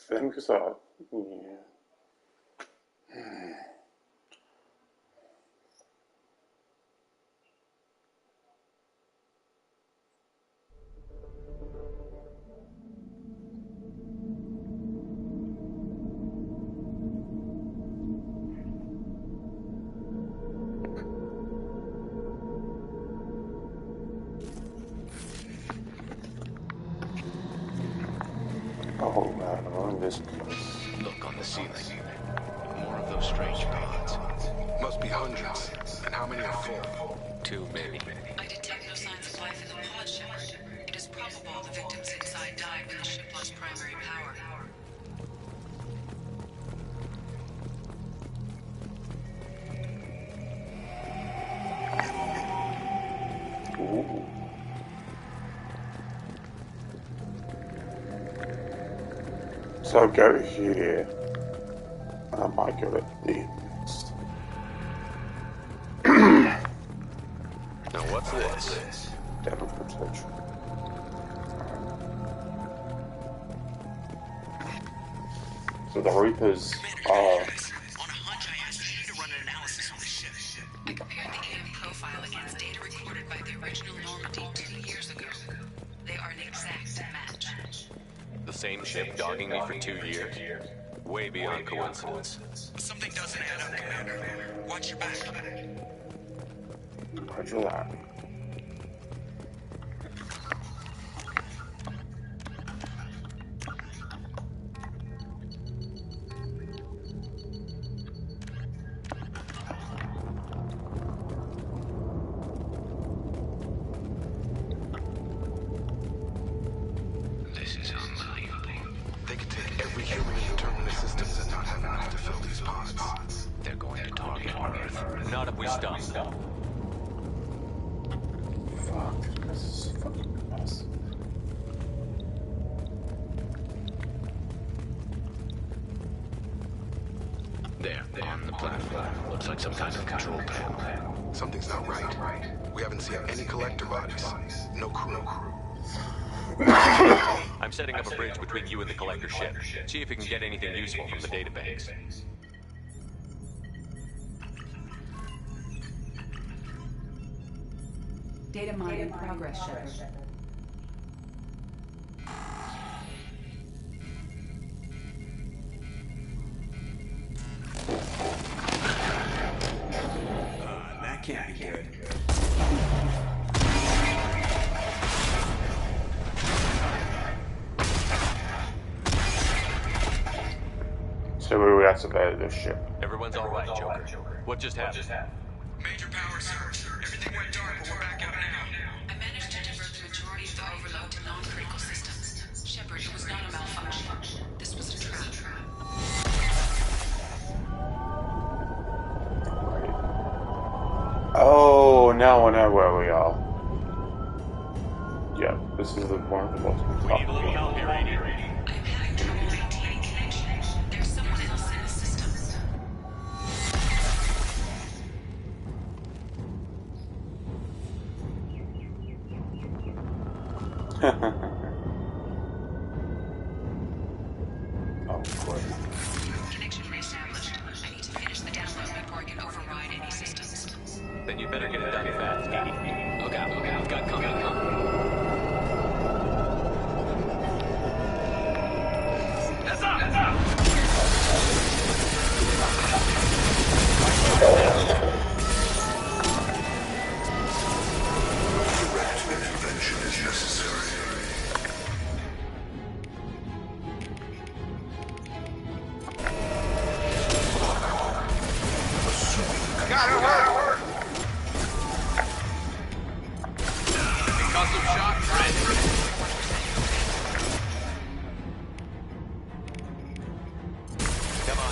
think so. Yeah. Oh man, I'm in this place. Look on the ceiling. More of those strange pods. Must be hundreds. And how many are full? Too many. I detect no signs of life in the pod, Shepard. It is probable the victims inside died when the ship lost primary power. Ooh. So go here. I might go to next. Now what's this? Devil protection. So the Reapers are. On a hunch, I asked you to run an analysis on the ship. I compared the EM profile against data recorded by the original Normandy 2 years ago. They are an exact match. The same ship dogging me for 2 years? Way beyond coincidence. Something doesn't add up, Commander. Watch your back. Roger that. This is unbelievable. They can take every human in the terminus systems and not have enough to fill these pods. They're going to target Earth. Not if we stop them. Fuck, this is fucking mess. There, on the platform. Looks like some kind of control panel. Something's not right. We haven't seen any collector bodies. No crew. I'm setting up a bridge between you and the collector ship. See if you can get anything useful from the databanks. Data mine in progress, Shepard. That can't be good. So we reactivated this ship. Everyone's all right, Joker. What just happened? Major power surge. Everything went dark, but we're back up now. I managed to divert the majority of the overload to non-critical systems. Shepard, it was not a malfunction. This was a trap. Oh, now I know where we are. Yeah, this is the one of the most. We need a little help here, Amy. I'm having trouble maintaining connection. There's someone else in the system. Oh, great. Connection reestablished. I need to finish the download before I can override any systems. Then you better get it done fast, Edie. Look out, I've got company. Intervention is necessary. Got her! Because of shock, friend. Come on.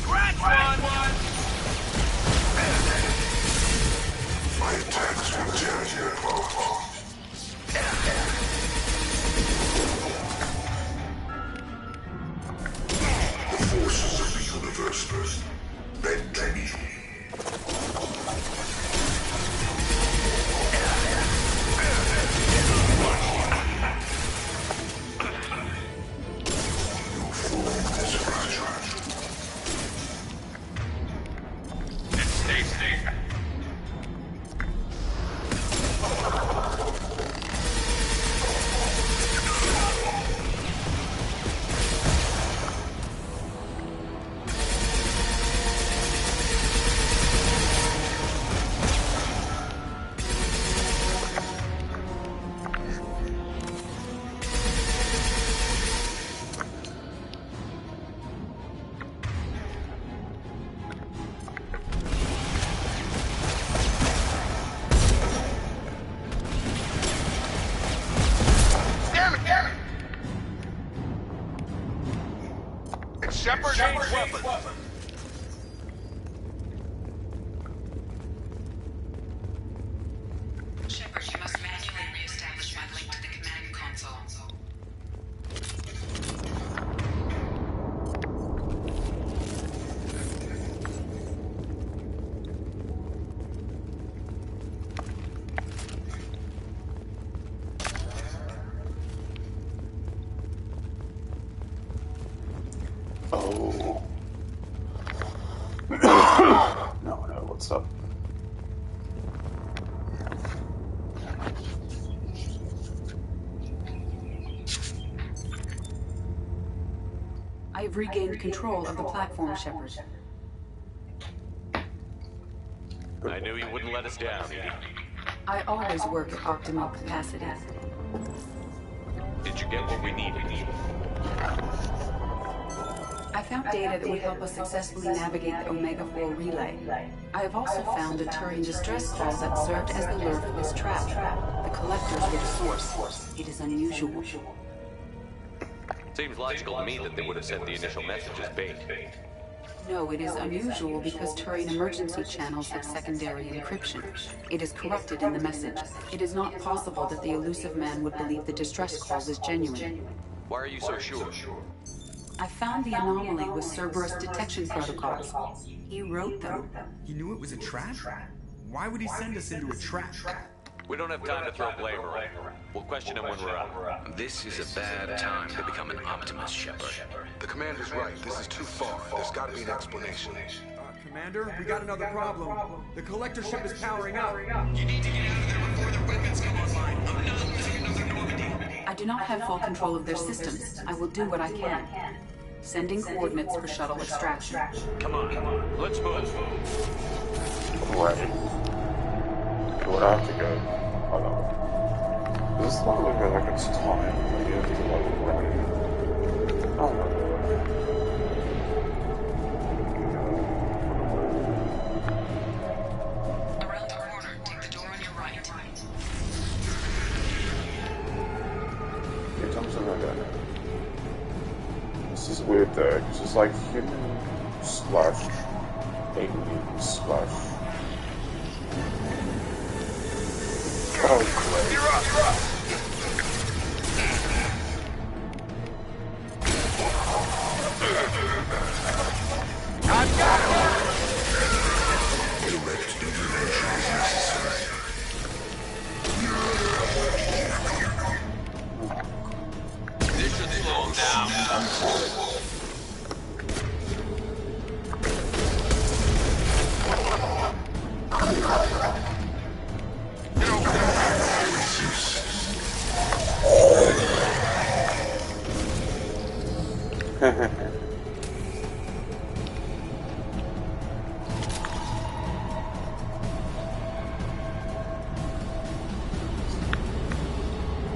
Scratch one! My attacks will tear you apart. The forces of the universe bend to me. You fool this fragile. Stay. Shepard needs weapons. Shepard, you must manually re-establish my link to the command console. Oh. No, what's up? I have regained control of the platform, Shepard. I knew you wouldn't let us down, Edie. I always work at optimal capacity. Did you get what we needed? I found data that would help us successfully navigate the Omega-4 relay. I have also found a Turian distress call that served as the lure for this trap. The collectors were the source. It is unusual. Seems logical to me that they would have sent the initial message as bait. No, it is unusual because Turian emergency channels have secondary encryption. It is corrupted in the message. It is not possible that the elusive man would believe the distress calls is genuine. Why are you so sure? I found the anomaly with Cerberus detection protocols. He wrote them. He knew it was a trap? Why would he send us into a trap? We don't have time to throw blame around. We'll question him when we're out. This is a bad time to become an Optimus, Shepard. The commander's right. This is too far. There's got to be an explanation. Commander, we got another problem. The collector ship is powering up. You need to get out of there before their weapons come online. I'm not losing another Normandy. I do not have full control of their systems. I will do what I can. Sending coordinates for shuttle extraction. Come on, let's move. Right. Would I have to go? Hold on. Does this not look like it's time? Like you have to like run? Oh no. Around the corner, take the door on your right. Here comes another. This is weird though, because it's like human slash alien slash. Oh, great. You're up! I've got him! Direct intervention is necessary. This should slow him down.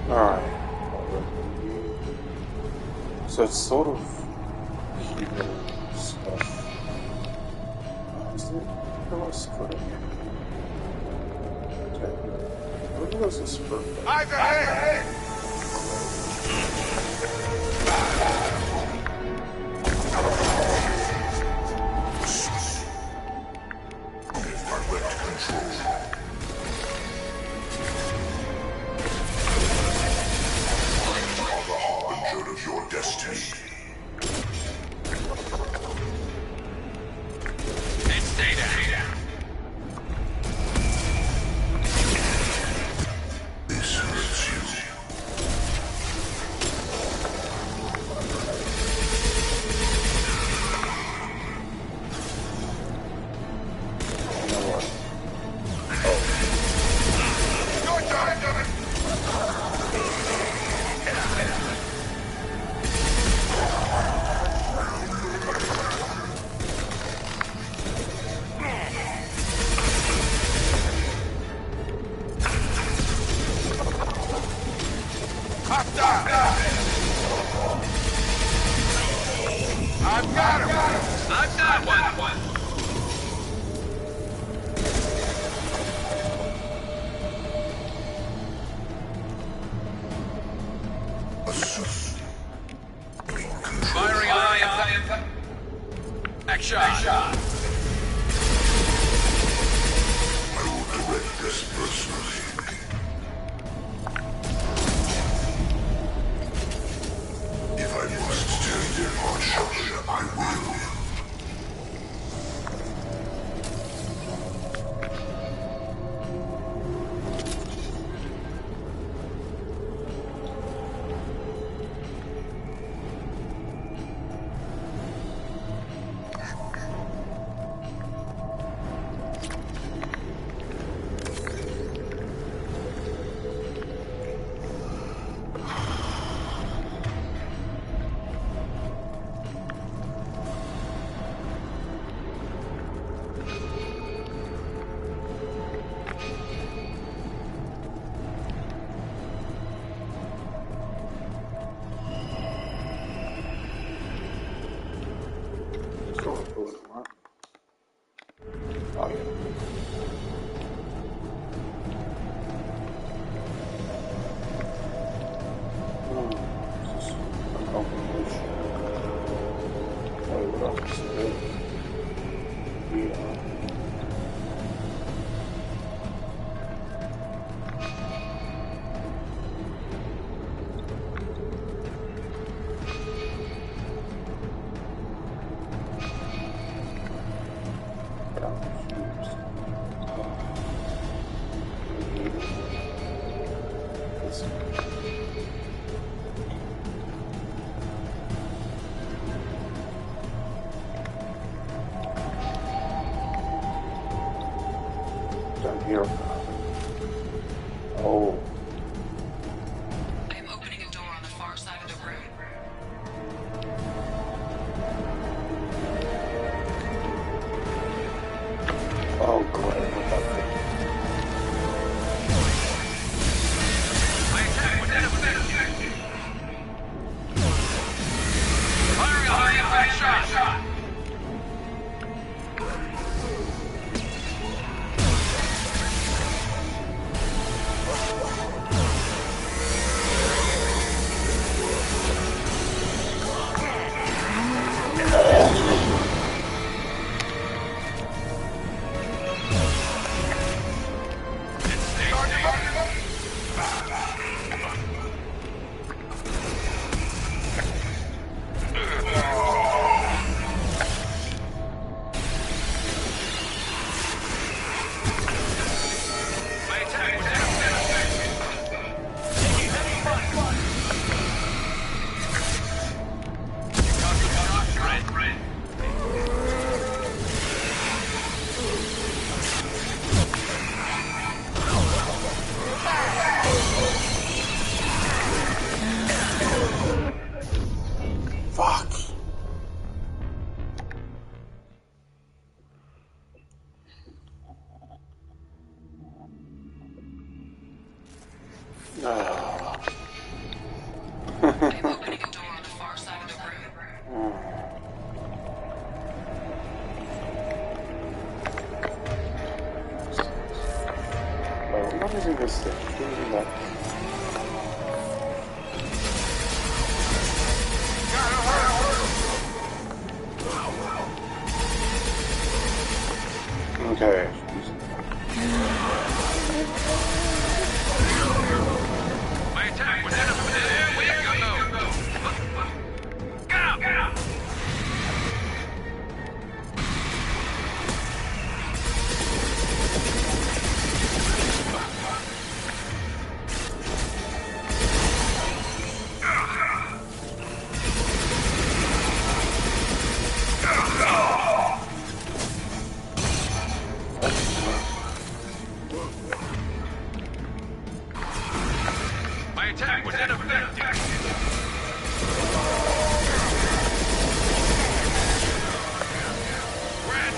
Alright. So it's sort of human stuff. Is there anything else for it? Okay. was his birthday. Eyes ahead! Direct control. You are the harbinger of your destiny. And stay down. This hurts you. You know what? Your time, Devin! I've got him! I've got one. Firing eye. Action. I will direct this personally. If I must tear their heart shut, I will. Oh, yeah. This is a combination. Wait, what else is it? Yeah. Down here. Oh. I'm opening a door on the far side of the room. Oh, great. What that thing? Firing eye. Shot. Fuck. I'm opening a door on the far side of the room. Oh, I'm using this thing. I'm using that. Okay. My attack was in a there we go. Get out! Get out! My attack was ineffective.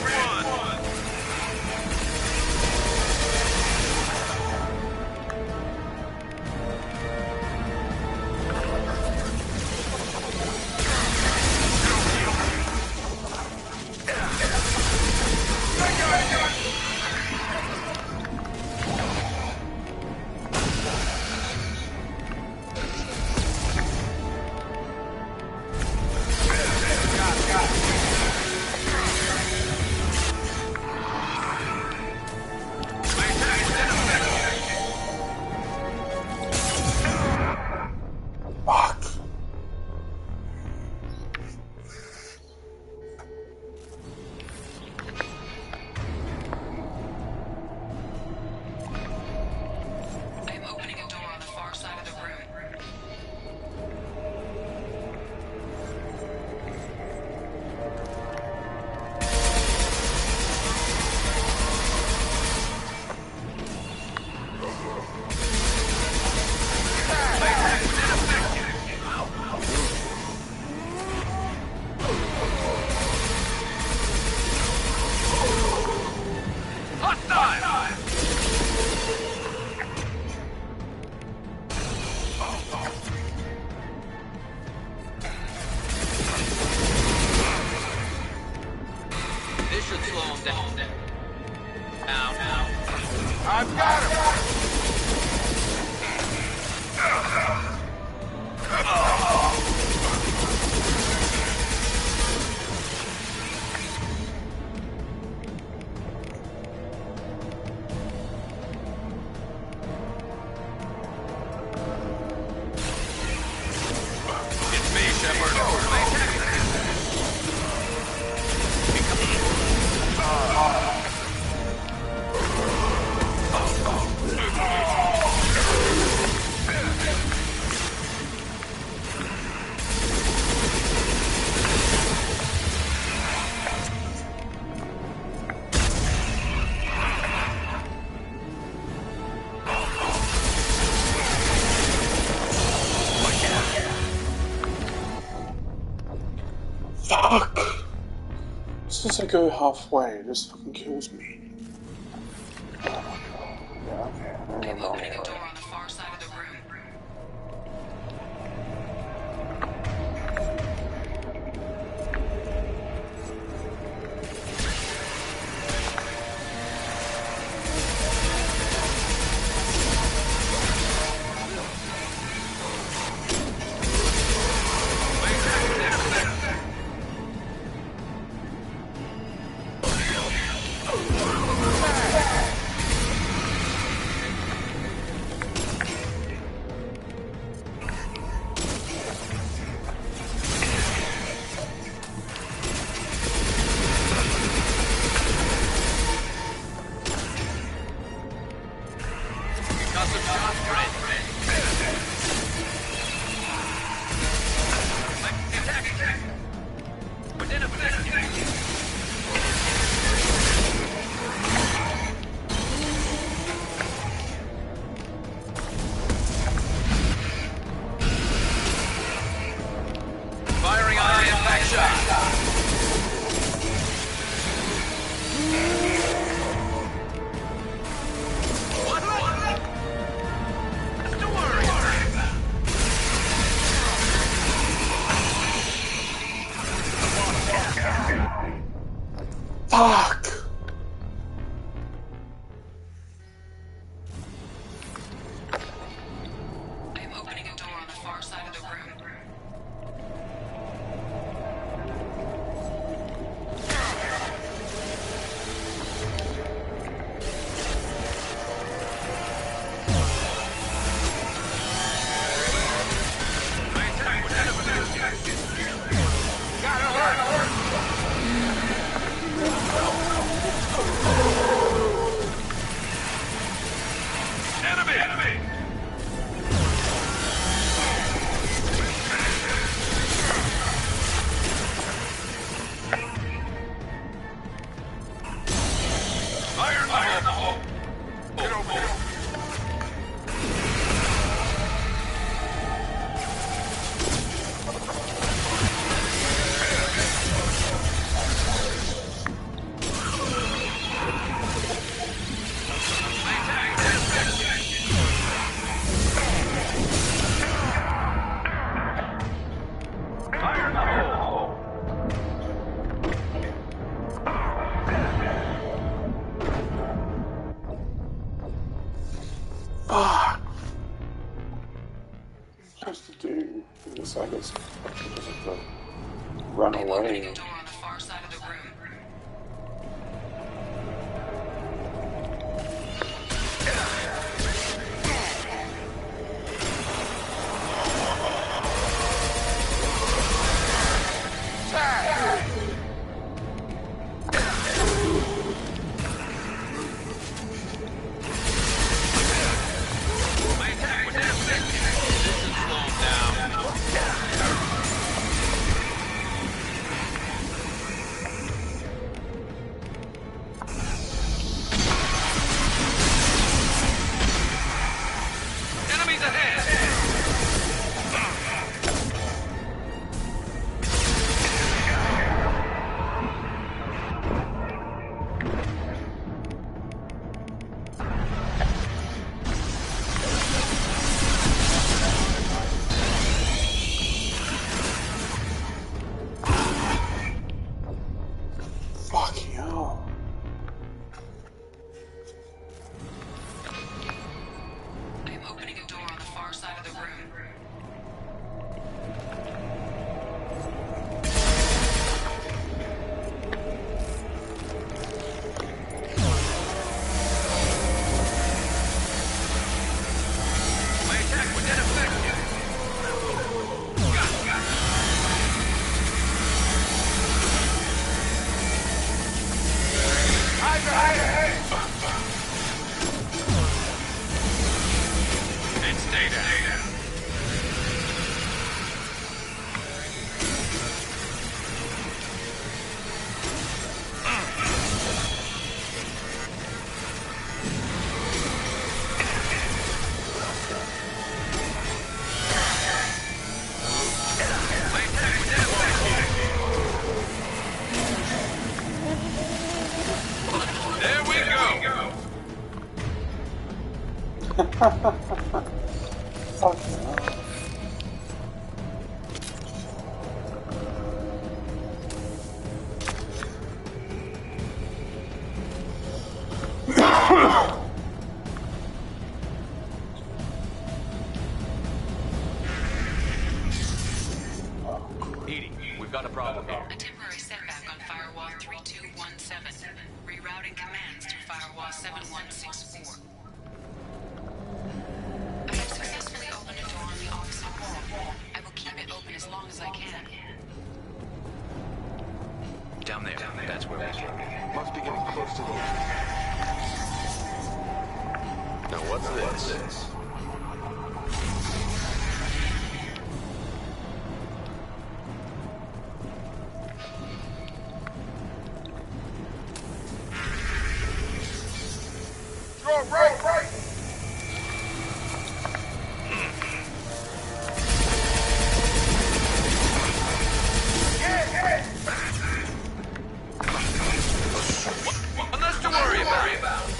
Round one. Fuck. I am opening a door on the far side of the room. This should slow him down. Down. I've got him! It's me, Shepard. My attack. Fuck! As soon as I go halfway, it just fucking kills me. Oh my god. Yeah, okay. I am opening a door on the far side of the room. Let's do Fuck! Just to do this, I guess. Just have to run I'm opening away. a door on the far side of the room. My attack was ineffective. This is slowing down. Enemies ahead! Fucking hell. I'm opening a door on the far side of the room. My attack was ineffective. And stay down. My attack was ineffective. There we go. Fucking hell. Edie, we've got a problem here. A temporary setback on Firewall 3217. Rerouting commands to Firewall 7164. I have successfully opened a door on the opposite wall. I will keep it open as long as I can. Down there. That's where we came. Must be getting close to the... Now what's this? One less to worry about.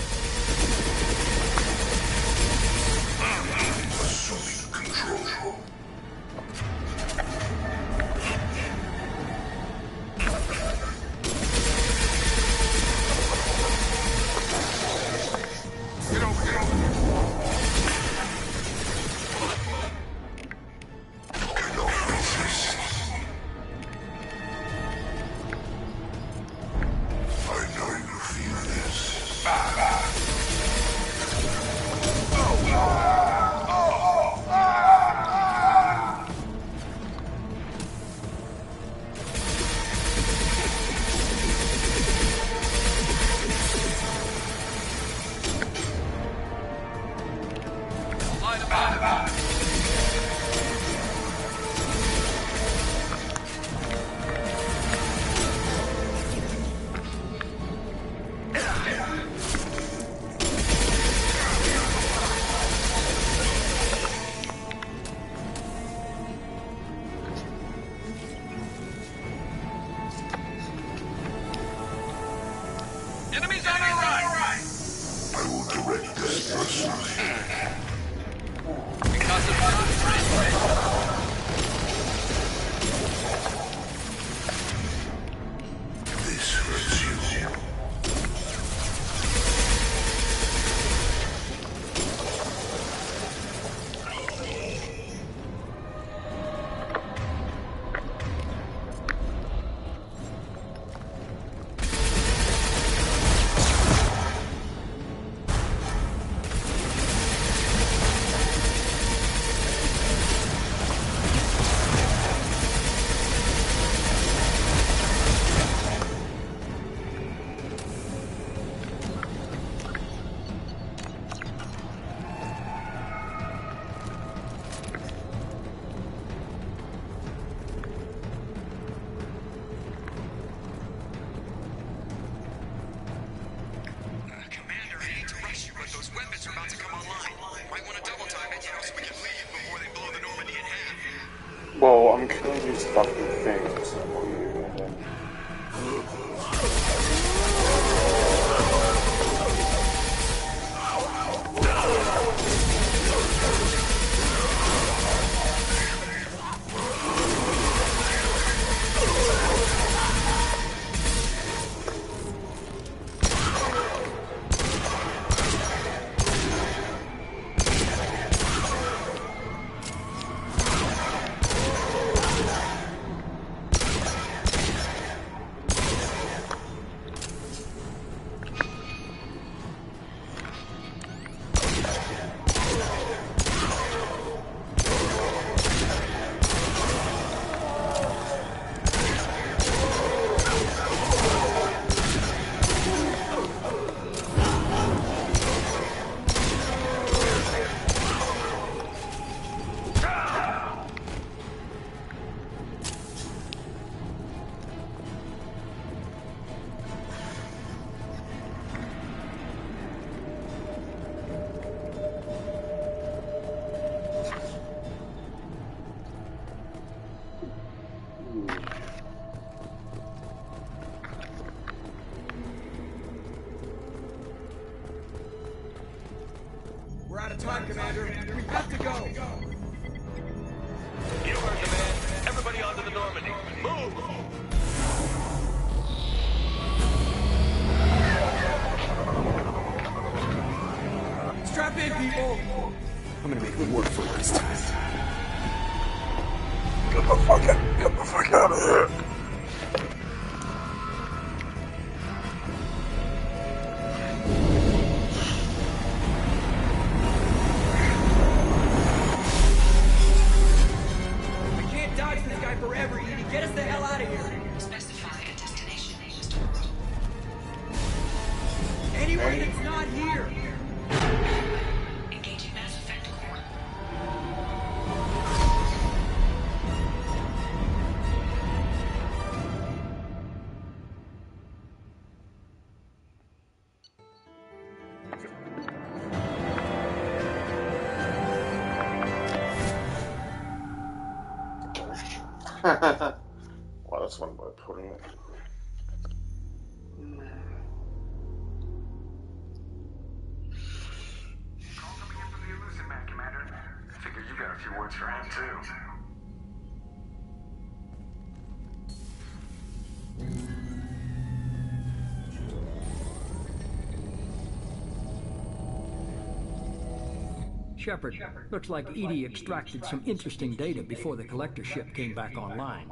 Enemies on our right! I will direct this personally. Because of that, This hurts you. killing these fucking things. We're out of time, Commander. We have to go. You heard the man. Everybody onto the Normandy. Move! Strap in, people. I'm gonna make it work for this time. Get the fuck out of here! We can't dodge this guy forever, Edie. Get us the hell out of here. Specify a destination. Anywhere that's not here. Engaging Mass Effect core. Well, that's one way of putting it. Call coming in from the Elusive Man, Commander. Figure you got a few words for him, too. Shepard, looks like Edie extracted some interesting data before the collector ship came back online.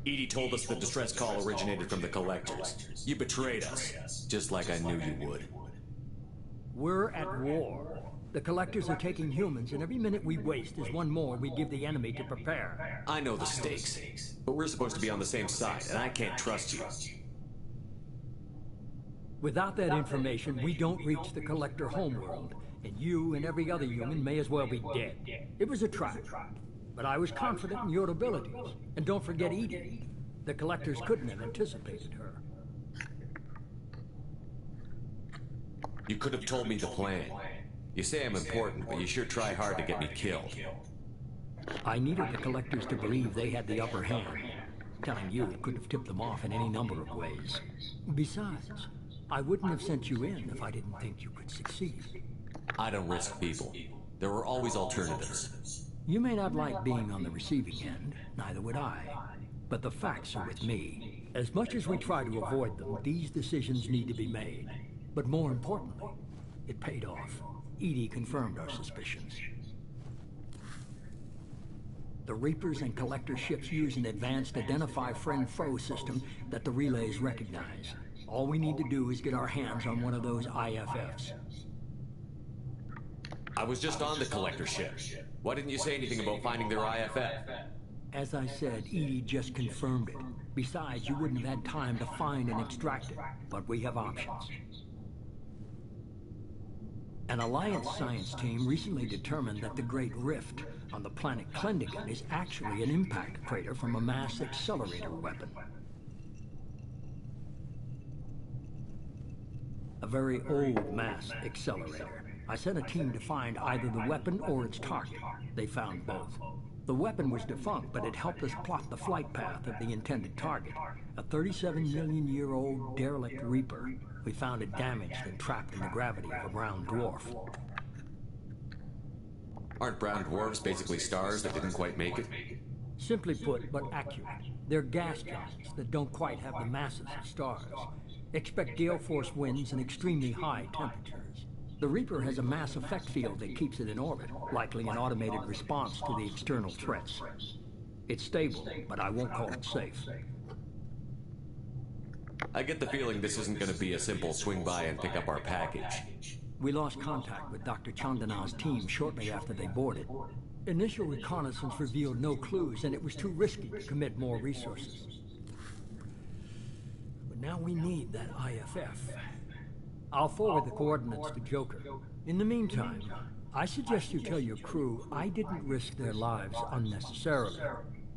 Edie told us the distress call originated from the collectors. You betrayed us, just like I knew you would. We're at war. The collectors are taking humans, and every minute we waste is one more we give the enemy to prepare. I know the stakes, but we're supposed to be on the same side, and I can't trust you. Without that information, we don't reach the collector homeworld, and you and every other human may as well be dead. It was a trap, but I was confident in your abilities. And don't forget Edie. The collectors couldn't have anticipated her. You could have told me the plan. You say I'm important, but you sure try hard to get me killed. I needed the collectors to believe they had the upper hand. Telling you could have tipped them off in any number of ways. Besides, I wouldn't have sent you in if I didn't think you could succeed. I don't risk people. There were always alternatives. You may not like being on the receiving end, neither would I. But the facts are with me. As much as we try to avoid them, these decisions need to be made. But more importantly, it paid off. Edie confirmed our suspicions. The Reapers and Collector ships use an advanced Identify Friend-Foe system that the relays recognize. All we need to do is get our hands on one of those IFFs. I was just on the collector ship. Why didn't you say anything about finding their IFF? As I said, Edie just confirmed it. Besides, you wouldn't have had time to find and extract it. But we have options. An Alliance science team recently determined that the Great Rift on the planet Klendigan is actually an impact crater from a mass accelerator weapon. A very old mass accelerator. I sent a team to find either the weapon or its target. They found both. The weapon was defunct, but it helped us plot the flight path of the intended target. A 37-million-year-old derelict Reaper. We found it damaged and trapped in the gravity of a brown dwarf. Aren't brown dwarfs basically stars that didn't quite make it? Simply put, but accurate. They're gas giants that don't quite have the masses of stars. Expect gale force winds and extremely high temperatures. The Reaper has a mass effect field that keeps it in orbit, likely an automated response to the external threats. It's stable, but I won't call it safe. I get the feeling this isn't going to be a simple swing by and pick up our package. We lost contact with Dr. Chandana's team shortly after they boarded. Initial reconnaissance revealed no clues, and it was too risky to commit more resources. But now we need that IFF. I'll forward the coordinates to Joker. In the meantime, I suggest you tell your crew I didn't risk their lives unnecessarily.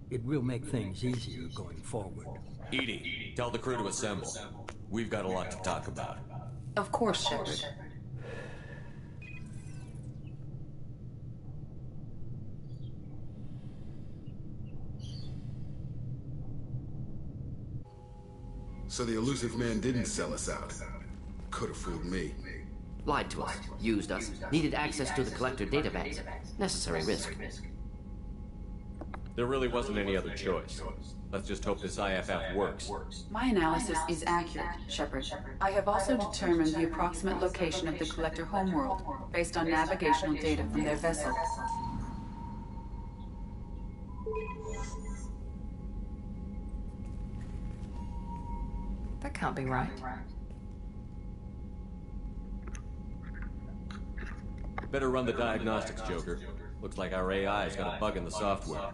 It will make things easier going forward. Edie, tell the crew to assemble. We've got a lot to talk about. Of course, Shepard. So the elusive man didn't sell us out. Could have fooled me. Lied to us, used us, needed access to the Collector databanks. Necessary risk. There really wasn't any other choice. Let's just hope this IFF works. My analysis is accurate, Shepard. I have also determined the approximate location of the Collector homeworld, based on navigational data from their vessel. That can't be right. Better run the diagnostics, Joker. Looks like our AI's got a bug in the software.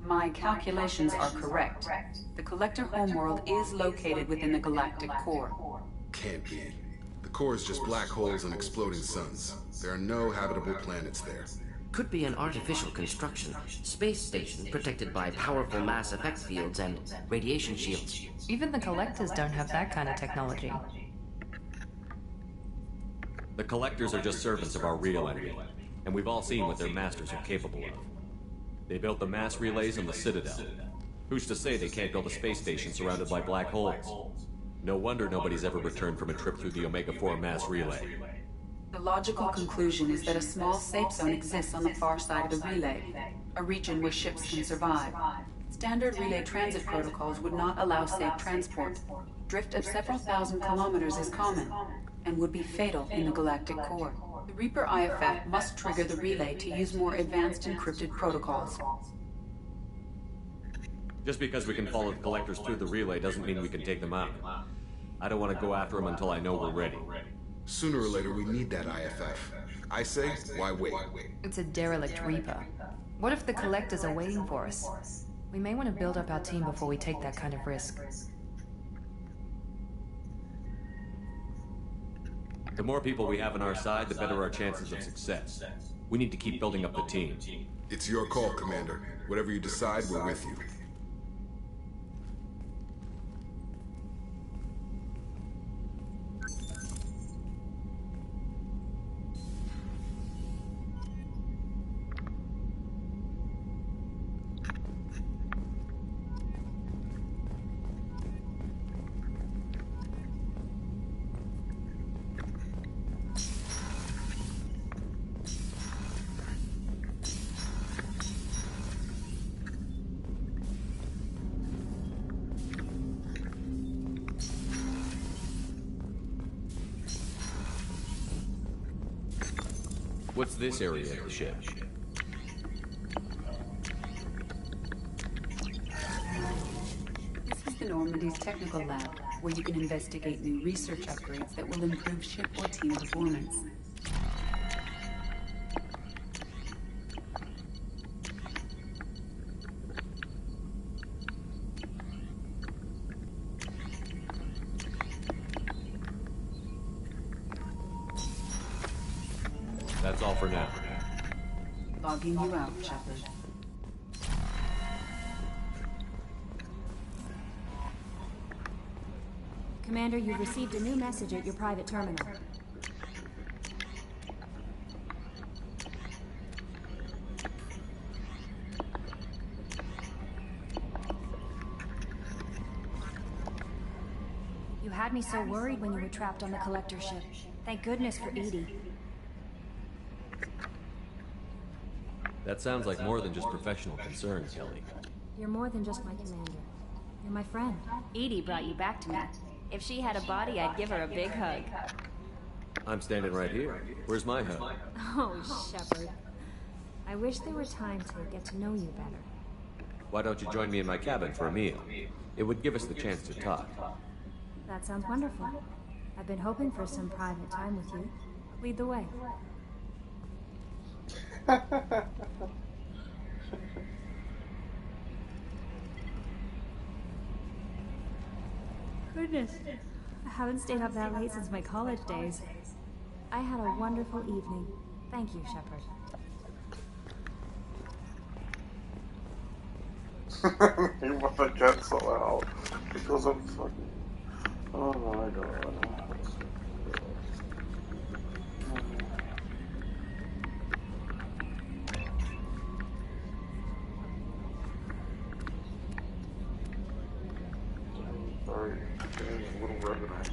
My calculations are correct. The Collector homeworld is located within the galactic core. Can't be. The core is just black holes and exploding suns. There are no habitable planets there. Could be an artificial construction. Space station protected by powerful mass effect fields and radiation shields. Even the Collectors don't have that kind of technology. The Collectors are just servants of our real enemy, and we've all seen what their masters are capable of. They built the mass relays on the Citadel. Who's to say they can't build a space station surrounded by black holes? No wonder nobody's ever returned from a trip through the Omega-4 mass relay. The logical conclusion is that a small safe zone exists on the far side of the relay, a region where ships can survive. Standard relay transit protocols would not allow safe transport. Drift of several thousand kilometers is common, and would be fatal in the galactic core. The Reaper IFF must trigger the relay to use more advanced encrypted protocols. Just because we can follow the Collectors through the relay doesn't mean we can take them out. I don't want to go after them until I know we're ready. Sooner or later we need that IFF. I say, why wait? It's a derelict Reaper. What if the Collectors are waiting for us? We may want to build up our team before we take that kind of risk. The more people we have on our side, the better our chances of success. We need to keep building up the team. It's your call, Commander. Whatever you decide, we're with you. What's this area of the ship? This is the Normandy's technical lab, where you can investigate new research upgrades that will improve ship or team performance. That's all for now. Logging you out, Shepard. Commander, you've received a new message at your private terminal. had me so worried when you were trapped on the collector ship. Thank goodness for Edie. That sounds like more than just professional concern, Kelly. You're more than just my commander. You're my friend. Edie brought you back to me. If she had a body, I'd give her a big hug. I'm standing right here. Where's my hug? Oh, Shepard. I wish there were time to get to know you better. Why don't you join me in my cabin for a meal? It would give us the chance to talk. That sounds wonderful. I've been hoping for some private time with you. Lead the way. Goodness. I haven't stayed up that late since my college days. I had a wonderful evening. Thank you, Shepard. He wanna get so out because I'm fucking. Oh my god. Sorry, getting a little revenant.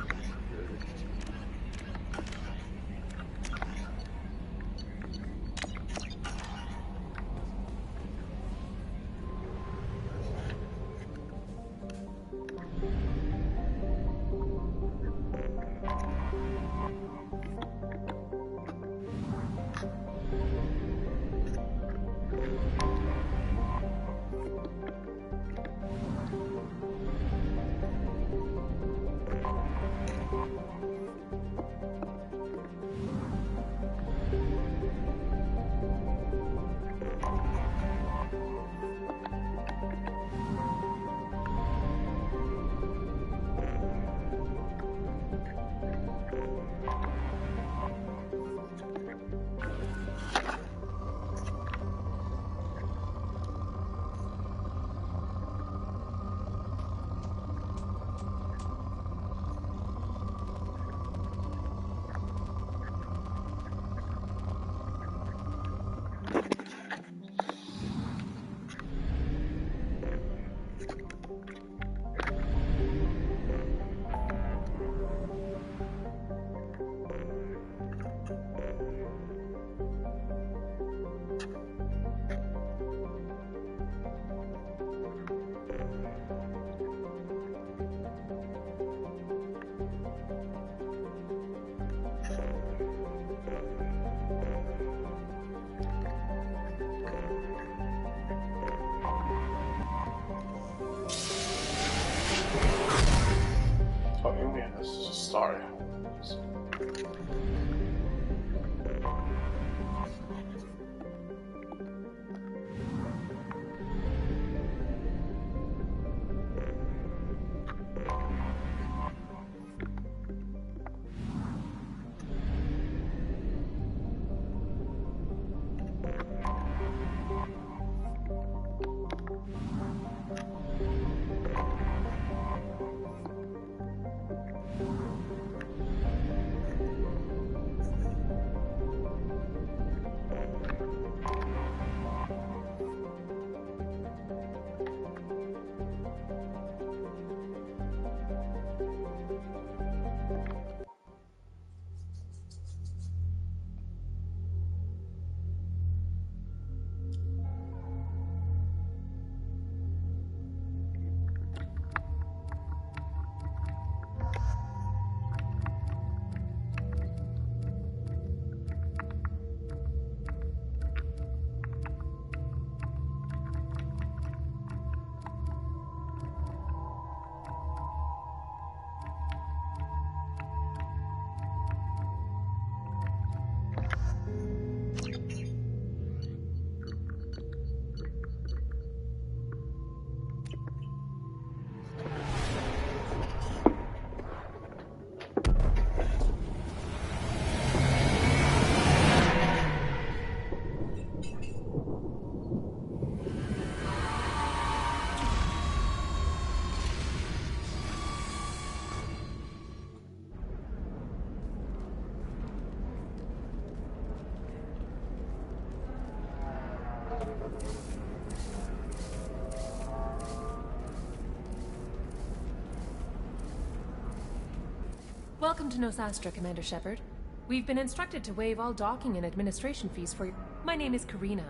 Welcome to Nosastra, Commander Shepard. We've been instructed to waive all docking and administration fees for... My name is Karina.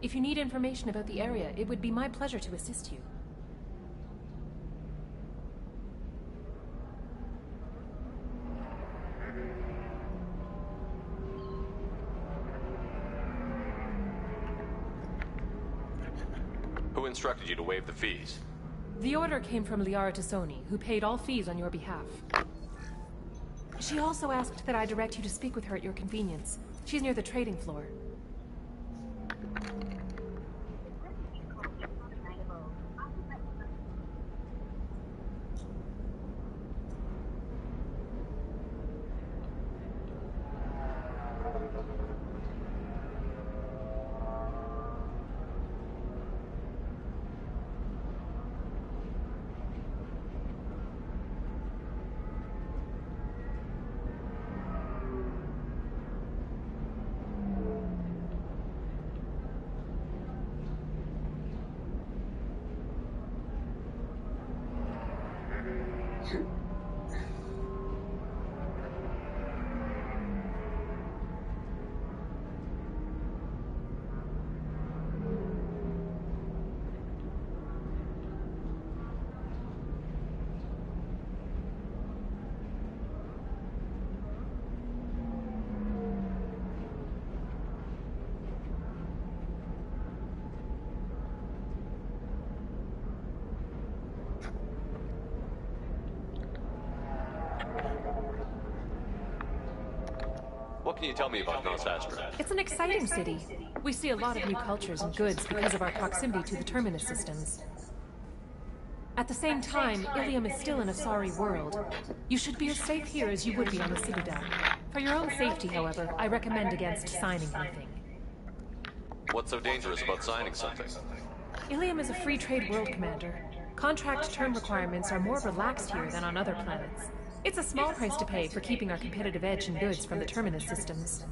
If you need information about the area, it would be my pleasure to assist you. Who instructed you to waive the fees? The order came from Liara Tassoni, who paid all fees on your behalf. She also asked that I direct you to speak with her at your convenience. She's near the trading floor. What can you tell me about Nosastra? It's an exciting city. We see a lot of new cultures and goods because of our proximity to the terminus systems. At the same time, Ilium is still an Asari world. You should be as safe here as you would be on the Citadel. For your own safety, however, I recommend against signing anything. What's so dangerous about signing something? Ilium is a free trade world, Commander. Contract term requirements are more relaxed here than on other planets. It's a small price to pay for keeping our competitive edge in goods from the terminus systems.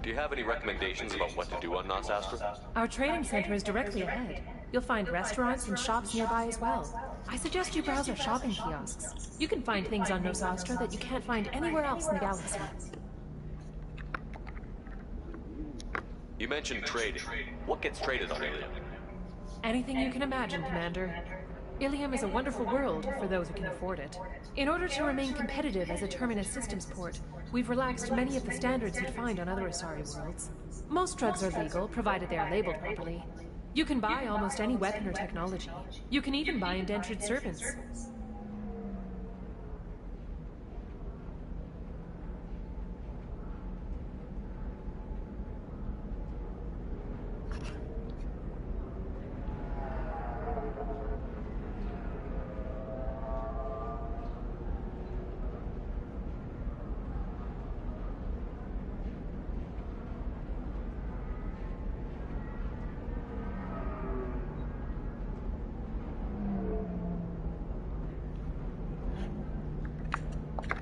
Do you have any recommendations about what to do on Nosastra? Our trading center is directly ahead. You'll find restaurants and shops nearby as well. I suggest you browse our shopping kiosks. You can find things on Nosastra that you can't find anywhere else in the galaxy. You mentioned trading. What gets traded on Ilium? Anything you can imagine, Commander. Ilium is a wonderful world for those who can afford it. In order to remain competitive as a terminus systems port, we've relaxed many of the standards you'd find on other Asari worlds. Most drugs are legal, provided they are labeled properly. You can buy almost any weapon or technology. You can even buy indentured servants.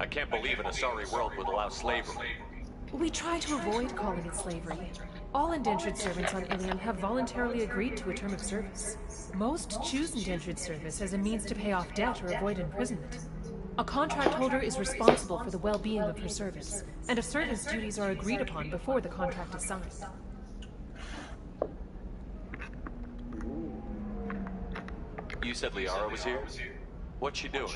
I can't believe an Asari world would allow slavery. We try to avoid calling it slavery. All indentured servants on Ilium have voluntarily agreed to a term of service. Most choose indentured service as a means to pay off debt or avoid imprisonment. A contract holder is responsible for the well-being of her servants, and a servant's duties are agreed upon before the contract is signed. You said Liara was here? What's she doing?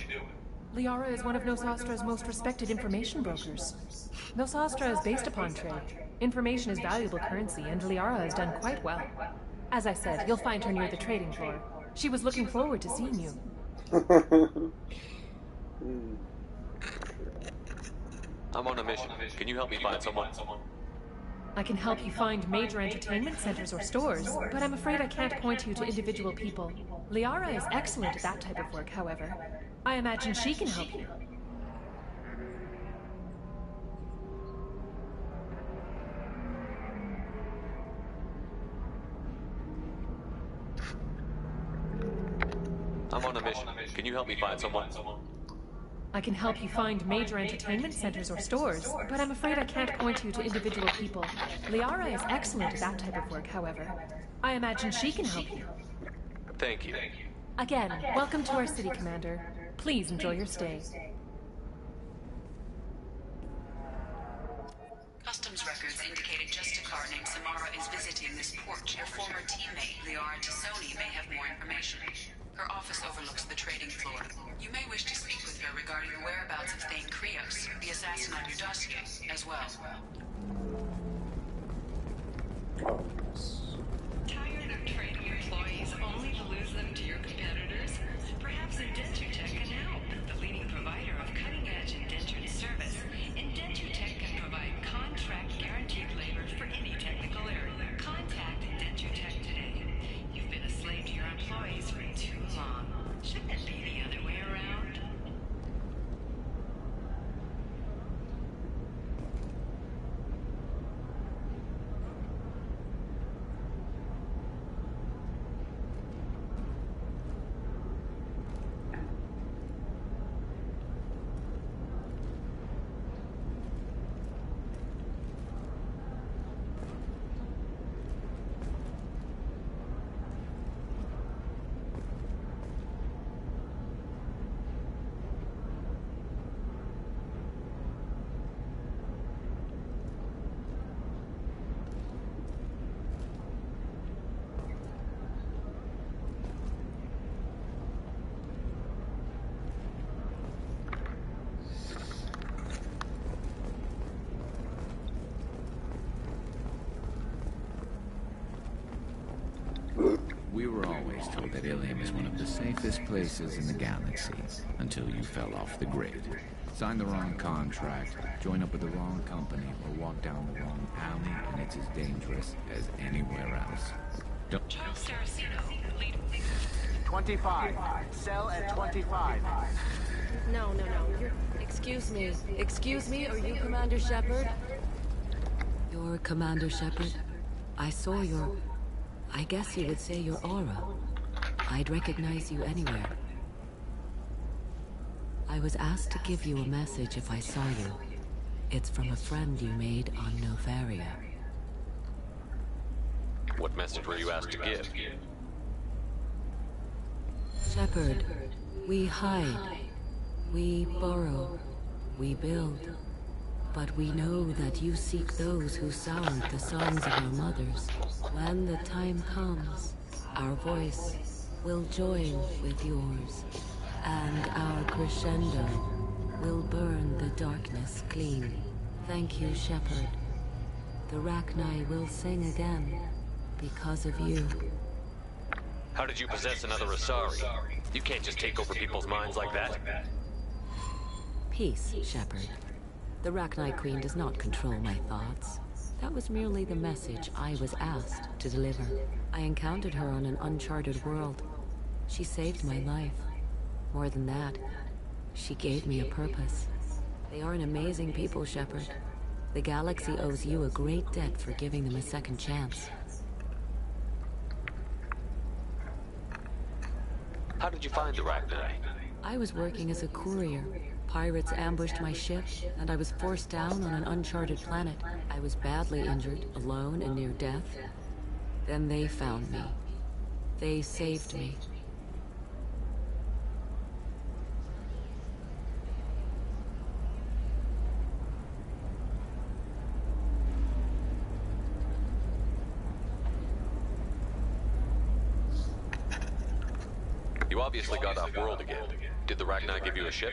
Liara is one of Nosastra's most respected information brokers. Nosastra is based upon trade. Information is valuable currency, and Liara has done quite well. As I said, you'll find her near the trading floor. She was looking forward to seeing you. I'm on a mission. Can you help me find someone? I can help you find major entertainment centers or stores, but I'm afraid I can't point you to individual people. Liara is excellent at that type of work, however. I imagine she can help you. I'm on a mission. Can you help me find someone? I can help you find major entertainment centers or stores, but I'm afraid I can't point you to individual people. Liara is excellent at that type of work, however. I imagine she can help you. Thank you. Again, welcome to our city, Commander. Please enjoy your stay. Customs records indicated just a car named Samara is visiting this port. Your former teammate, Liara Tassoni, may have more information. Her office overlooks the trading floor. You may wish to speak with her regarding the whereabouts of Thane Krios, the assassin on your dossier, as well. Tired of trading employees only to lose them to your competitors? Perhaps Indentutech can help. The leading provider of cutting-edge indentured service, Indentutech can provide contract guaranteed labor for any technical area. Contact Indentutech today. You've been a slave to your employees for too long. Shouldn't it be the other way around? We were always told that Ilium is one of the safest places in the galaxy, until you fell off the grid. Sign the wrong contract, join up with the wrong company, or walk down the wrong alley, and it's as dangerous as anywhere else. Don't... Charles Saraceno, lead... 25. Sell at 25. No. You're... Excuse me, are you Commander Shepard? You're Commander Shepard? I saw your... I guess you would say your aura. I'd recognize you anywhere. I was asked to give you a message if I saw you. It's from a friend you made on Novaria. What message were you asked to give? Shepard, we hide. We borrow. We build. But we know that you seek those who sound the songs of our mothers. When the time comes, our voice will join with yours, and our crescendo will burn the darkness clean. Thank you, Shepard. The Rachni will sing again because of you. How did you possess another Asari? You can't just take over people's minds like that. Peace, Shepard. The Rachni Queen does not control my thoughts. That was merely the message I was asked to deliver. I encountered her on an uncharted world. She saved my life. More than that, she gave me a purpose. They are an amazing people, Shepard. The galaxy owes you a great debt for giving them a second chance. How did you find the Rachni? I was working as a courier. Pirates ambushed my ship, and I was forced down on an uncharted planet. I was badly injured, alone and near death. Then they found me. They saved me. You obviously got off-world again. Did the Rachni give you a ship?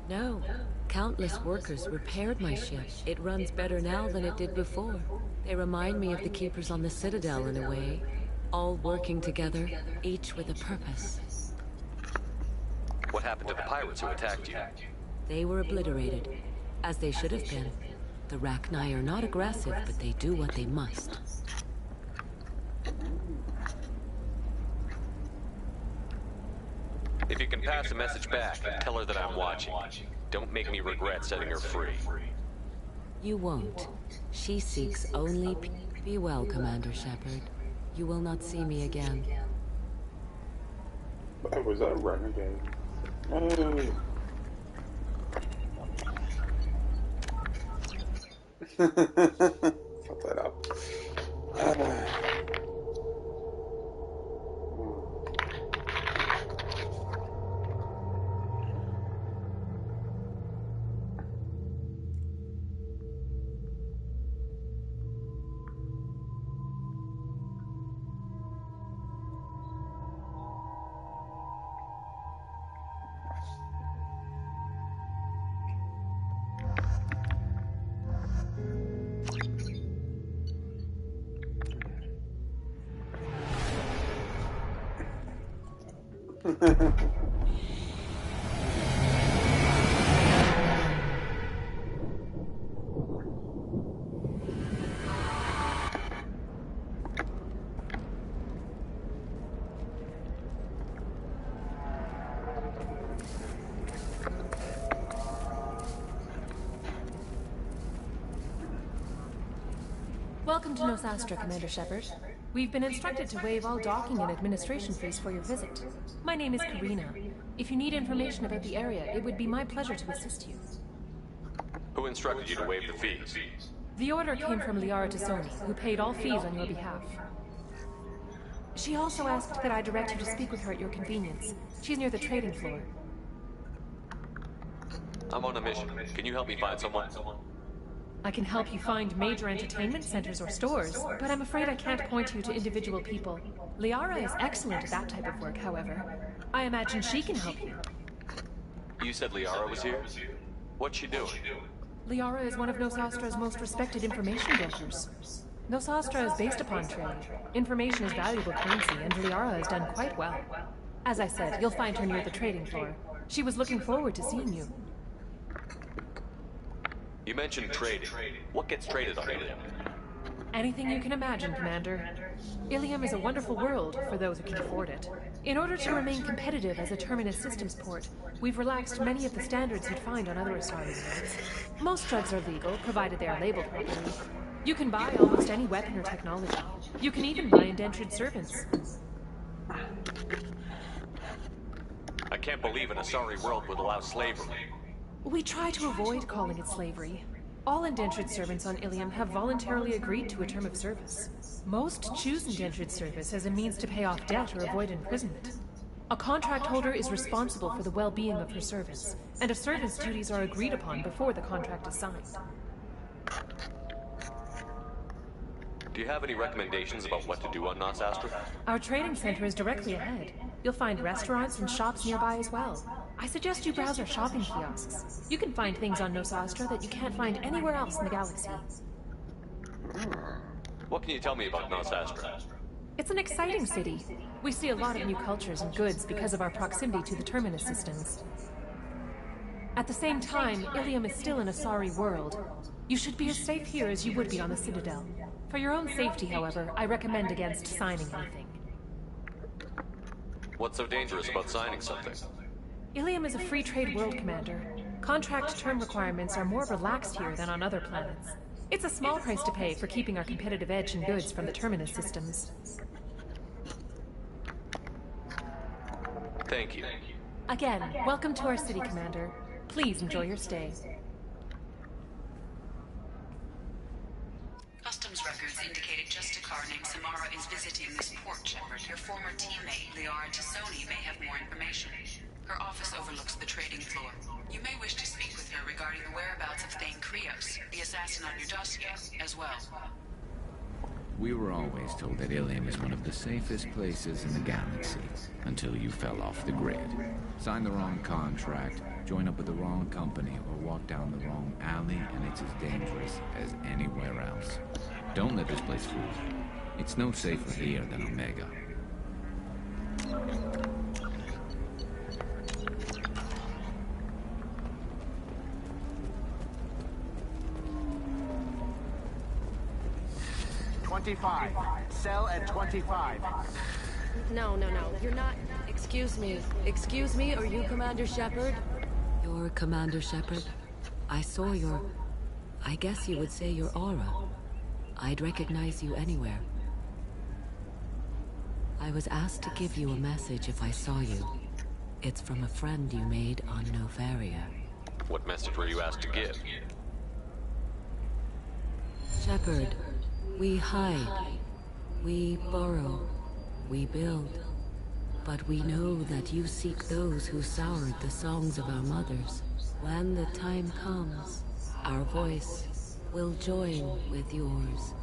No. Countless workers repaired my ship. It runs better now than it did before. They remind me of the Keepers on the Citadel in a way. All working together, each with a purpose. What happened to the pirates who attacked you? They were obliterated, as they should have been. The Rachni are not aggressive, but they do what they must. If you can pass a message back, tell her that I'm watching. Don't make me regret setting her free. You won't. She seeks only peace. Be well, Commander Shepard. You will not see me again. Oh, was that a renegade? Hey. Fuck that up. Welcome to Nosastra, Commander Shepard. We've been instructed to waive all docking and administration fees for your visit. My name is Karina. If you need information about the area, it would be my pleasure to assist you. Who instructed you to waive the fees? The order came from Liara Tassoni, who paid all fees on your behalf. She also asked that I direct you to speak with her at your convenience. She's near the trading floor. I'm on a mission. Can you help me find someone? I can help you find major entertainment centers or stores, but I'm afraid I can't point you to individual people. Liara is excellent at that type of work, however. I imagine she can help you. You said Liara was here? What's she doing? Liara is one of Nosastra's most respected information brokers. Nosastra is based upon trade. Information is valuable currency, and Liara has done quite well. As I said, you'll find her near the trading floor. She was looking forward to seeing you. You mentioned trading. What gets traded on Ilium? Anything you can imagine, Commander. Ilium is a wonderful world for those who can afford it. In order to remain competitive as a Terminus systems port, we've relaxed many of the standards you'd find on other Asari worlds. Most drugs are legal, provided they are labeled properly. You can buy almost any weapon or technology. You can even buy indentured servants. I can't believe an Asari world would allow slavery. We try to avoid calling it slavery. All indentured servants on Ilium have voluntarily agreed to a term of service. Most choose indentured service as a means to pay off debt or avoid imprisonment. A contract holder is responsible for the well-being of her servants, and a servant's duties are agreed upon before the contract is signed. Do you have any recommendations about what to do on Nosastra? Our trading center is directly ahead. You'll find restaurants and shops nearby as well. I suggest you browse our shopping kiosks. You can find things on Nosastra that you can't find anywhere else in the galaxy. What can you tell me about Nosastra? It's an exciting city. We see a lot of new cultures and goods because of our proximity to the Terminus systems. At the same time, Ilium is still an Asari world. You should be as safe here as you would be on the Citadel. For your own safety, however, I recommend against signing anything. What's so dangerous about signing something? Ilium is a free trade world, Commander. Contract term requirements are more relaxed here than on other planets. It's a small price to pay for keeping our competitive edge in goods from the Terminus systems. Thank you. Again, welcome to our city, Commander. Please enjoy your stay. Customs records indicated just a car named Samara is visiting this port, Shepard. Your former teammate, Liara Tassoni, may have more information. Her office overlooks the trading floor. You may wish to speak with her regarding the whereabouts of Thane Krios, the assassin on your dossier, as well. We were always told that Ilium is one of the safest places in the galaxy, until you fell off the grid. Sign the wrong contract, join up with the wrong company, or walk down the wrong alley, and it's as dangerous as anywhere else. Don't let this place fool you. It's no safer here than Omega. Sell at 25. No, you're not... Excuse me, are you Commander Shepard? You're Commander Shepard? I saw your... I guess you would say your aura. I'd recognize you anywhere. I was asked to give you a message if I saw you. It's from a friend you made on Novaria. What message were you asked to give? Shepard, we hide. We borrow. We build. But we know that you seek those who soured the songs of our mothers. When the time comes, our voice will join with yours,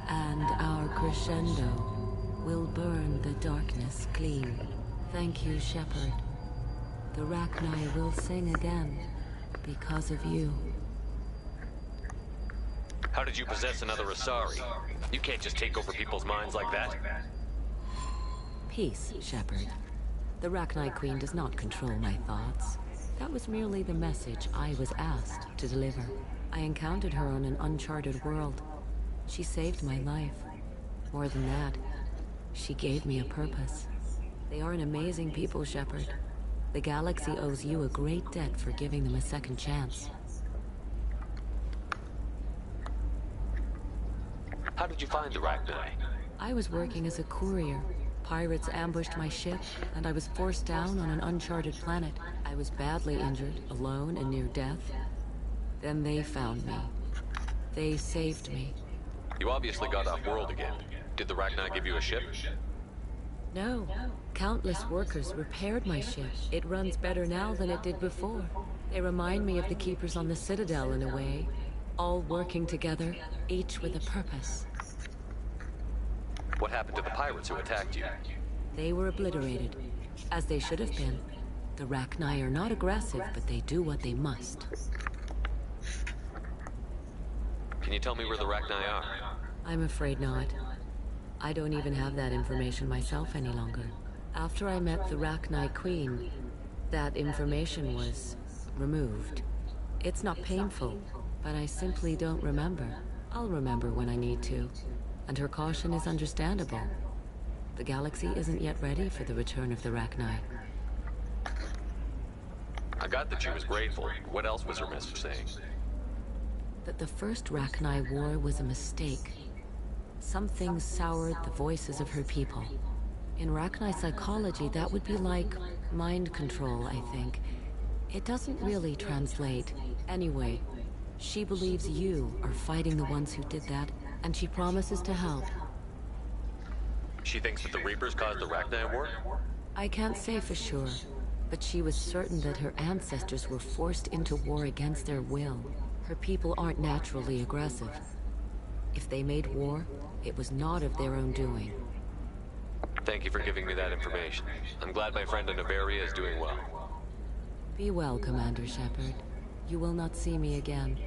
and our crescendo will burn the darkness clean. Thank you, Shepard. The Rachni will sing again because of you. How did you possess another Asari? You can't just take over people's minds like that. Peace, Shepard. The Rachni Queen does not control my thoughts. That was merely the message I was asked to deliver. I encountered her on an uncharted world. She saved my life. More than that, she gave me a purpose. They are an amazing people, Shepard. The galaxy owes you a great debt for giving them a second chance. How did you find the Rachni? I was working as a courier. Pirates ambushed my ship, and I was forced down on an uncharted planet. I was badly injured, alone and near death. Then they found me. They saved me. You obviously got off-world again. Did the Rachni give you a ship? No. Countless workers repaired my ship. It runs better now than it did before. They remind me of the Keepers on the Citadel in a way. All working together, each with a purpose. What happened to the pirates who attacked you? They were obliterated, as they should have been. The Rachni are not aggressive, but they do what they must. Can you tell me where the Rachni are? I'm afraid not. I don't even have that information myself any longer. After I met the Rachni Queen, that information was removed. It's not painful, but I simply don't remember. I'll remember when I need to, and her caution is understandable. The galaxy isn't yet ready for the return of the Rachni. I got that she was grateful. What else was her message saying? That the first Rachni war was a mistake. Something soured the voices of her people. In Rachni psychology, that would be like mind control, I think. It doesn't really translate. Anyway, she believes you are fighting the ones who did that, and she promises to help. She thinks that the Reapers caused the Rachni war? I can't say for sure, but she was certain that her ancestors were forced into war against their will. Her people aren't naturally aggressive. If they made war, it was not of their own doing. Thank you for giving me that information. I'm glad my friend in Novaria is doing well. Be well, Commander Shepard. You will not see me again.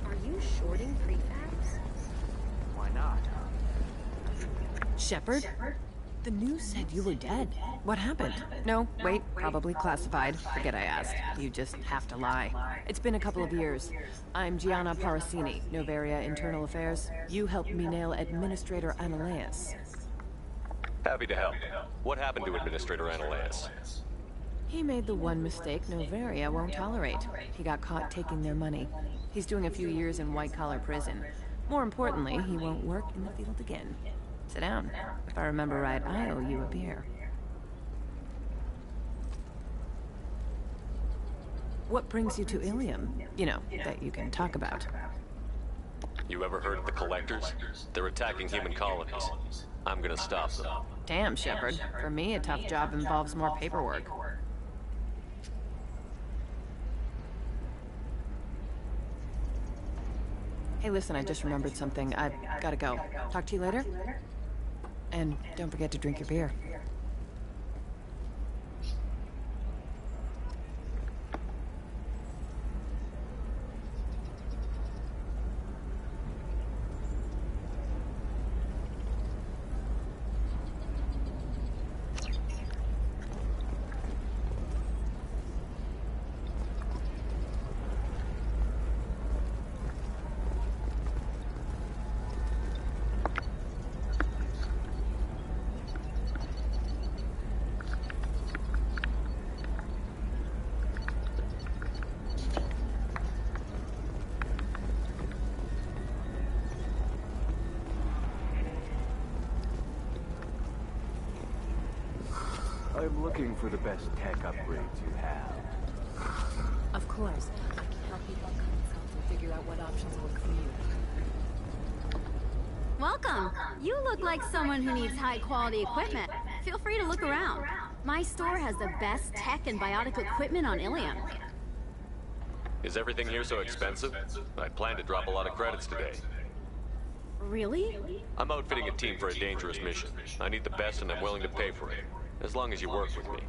Are you shorting prefabs? Why not? Shepard? The news said you were dead. What happened? No, wait, probably classified. Forget I asked. You just have to lie. It's been a couple of years. I'm Gianna Parasini, Novaria Internal Affairs. You helped me nail Administrator Analeus. Happy to help. What happened to Administrator Analeus? He made the one mistake Novaria won't tolerate. He got caught taking their money. He's doing a few years in white-collar prison. More importantly, he won't work in the field again. Sit down. If I remember right, I owe you a beer. What brings you to Ilium? You know, that you can talk about. You ever heard of the Collectors? They're attacking human colonies. I'm gonna stop them. Damn, Shepard. For me, a tough job involves more paperwork. Hey, listen, I just remembered something. I've gotta go. Talk to you later? And don't forget to drink your beer. I'm looking for the best tech upgrades you have. Of course. I can help you find consults and figure out what options work for you. Welcome. You look like someone who needs high-quality equipment. Feel free to look around. My store has the best tech and biotic equipment on Ilium. Is everything here so expensive? I plan to drop a lot of credits today. Really? I'm outfitting a team for a dangerous mission. I need the best and I'm willing to pay for it. As long as you work with me.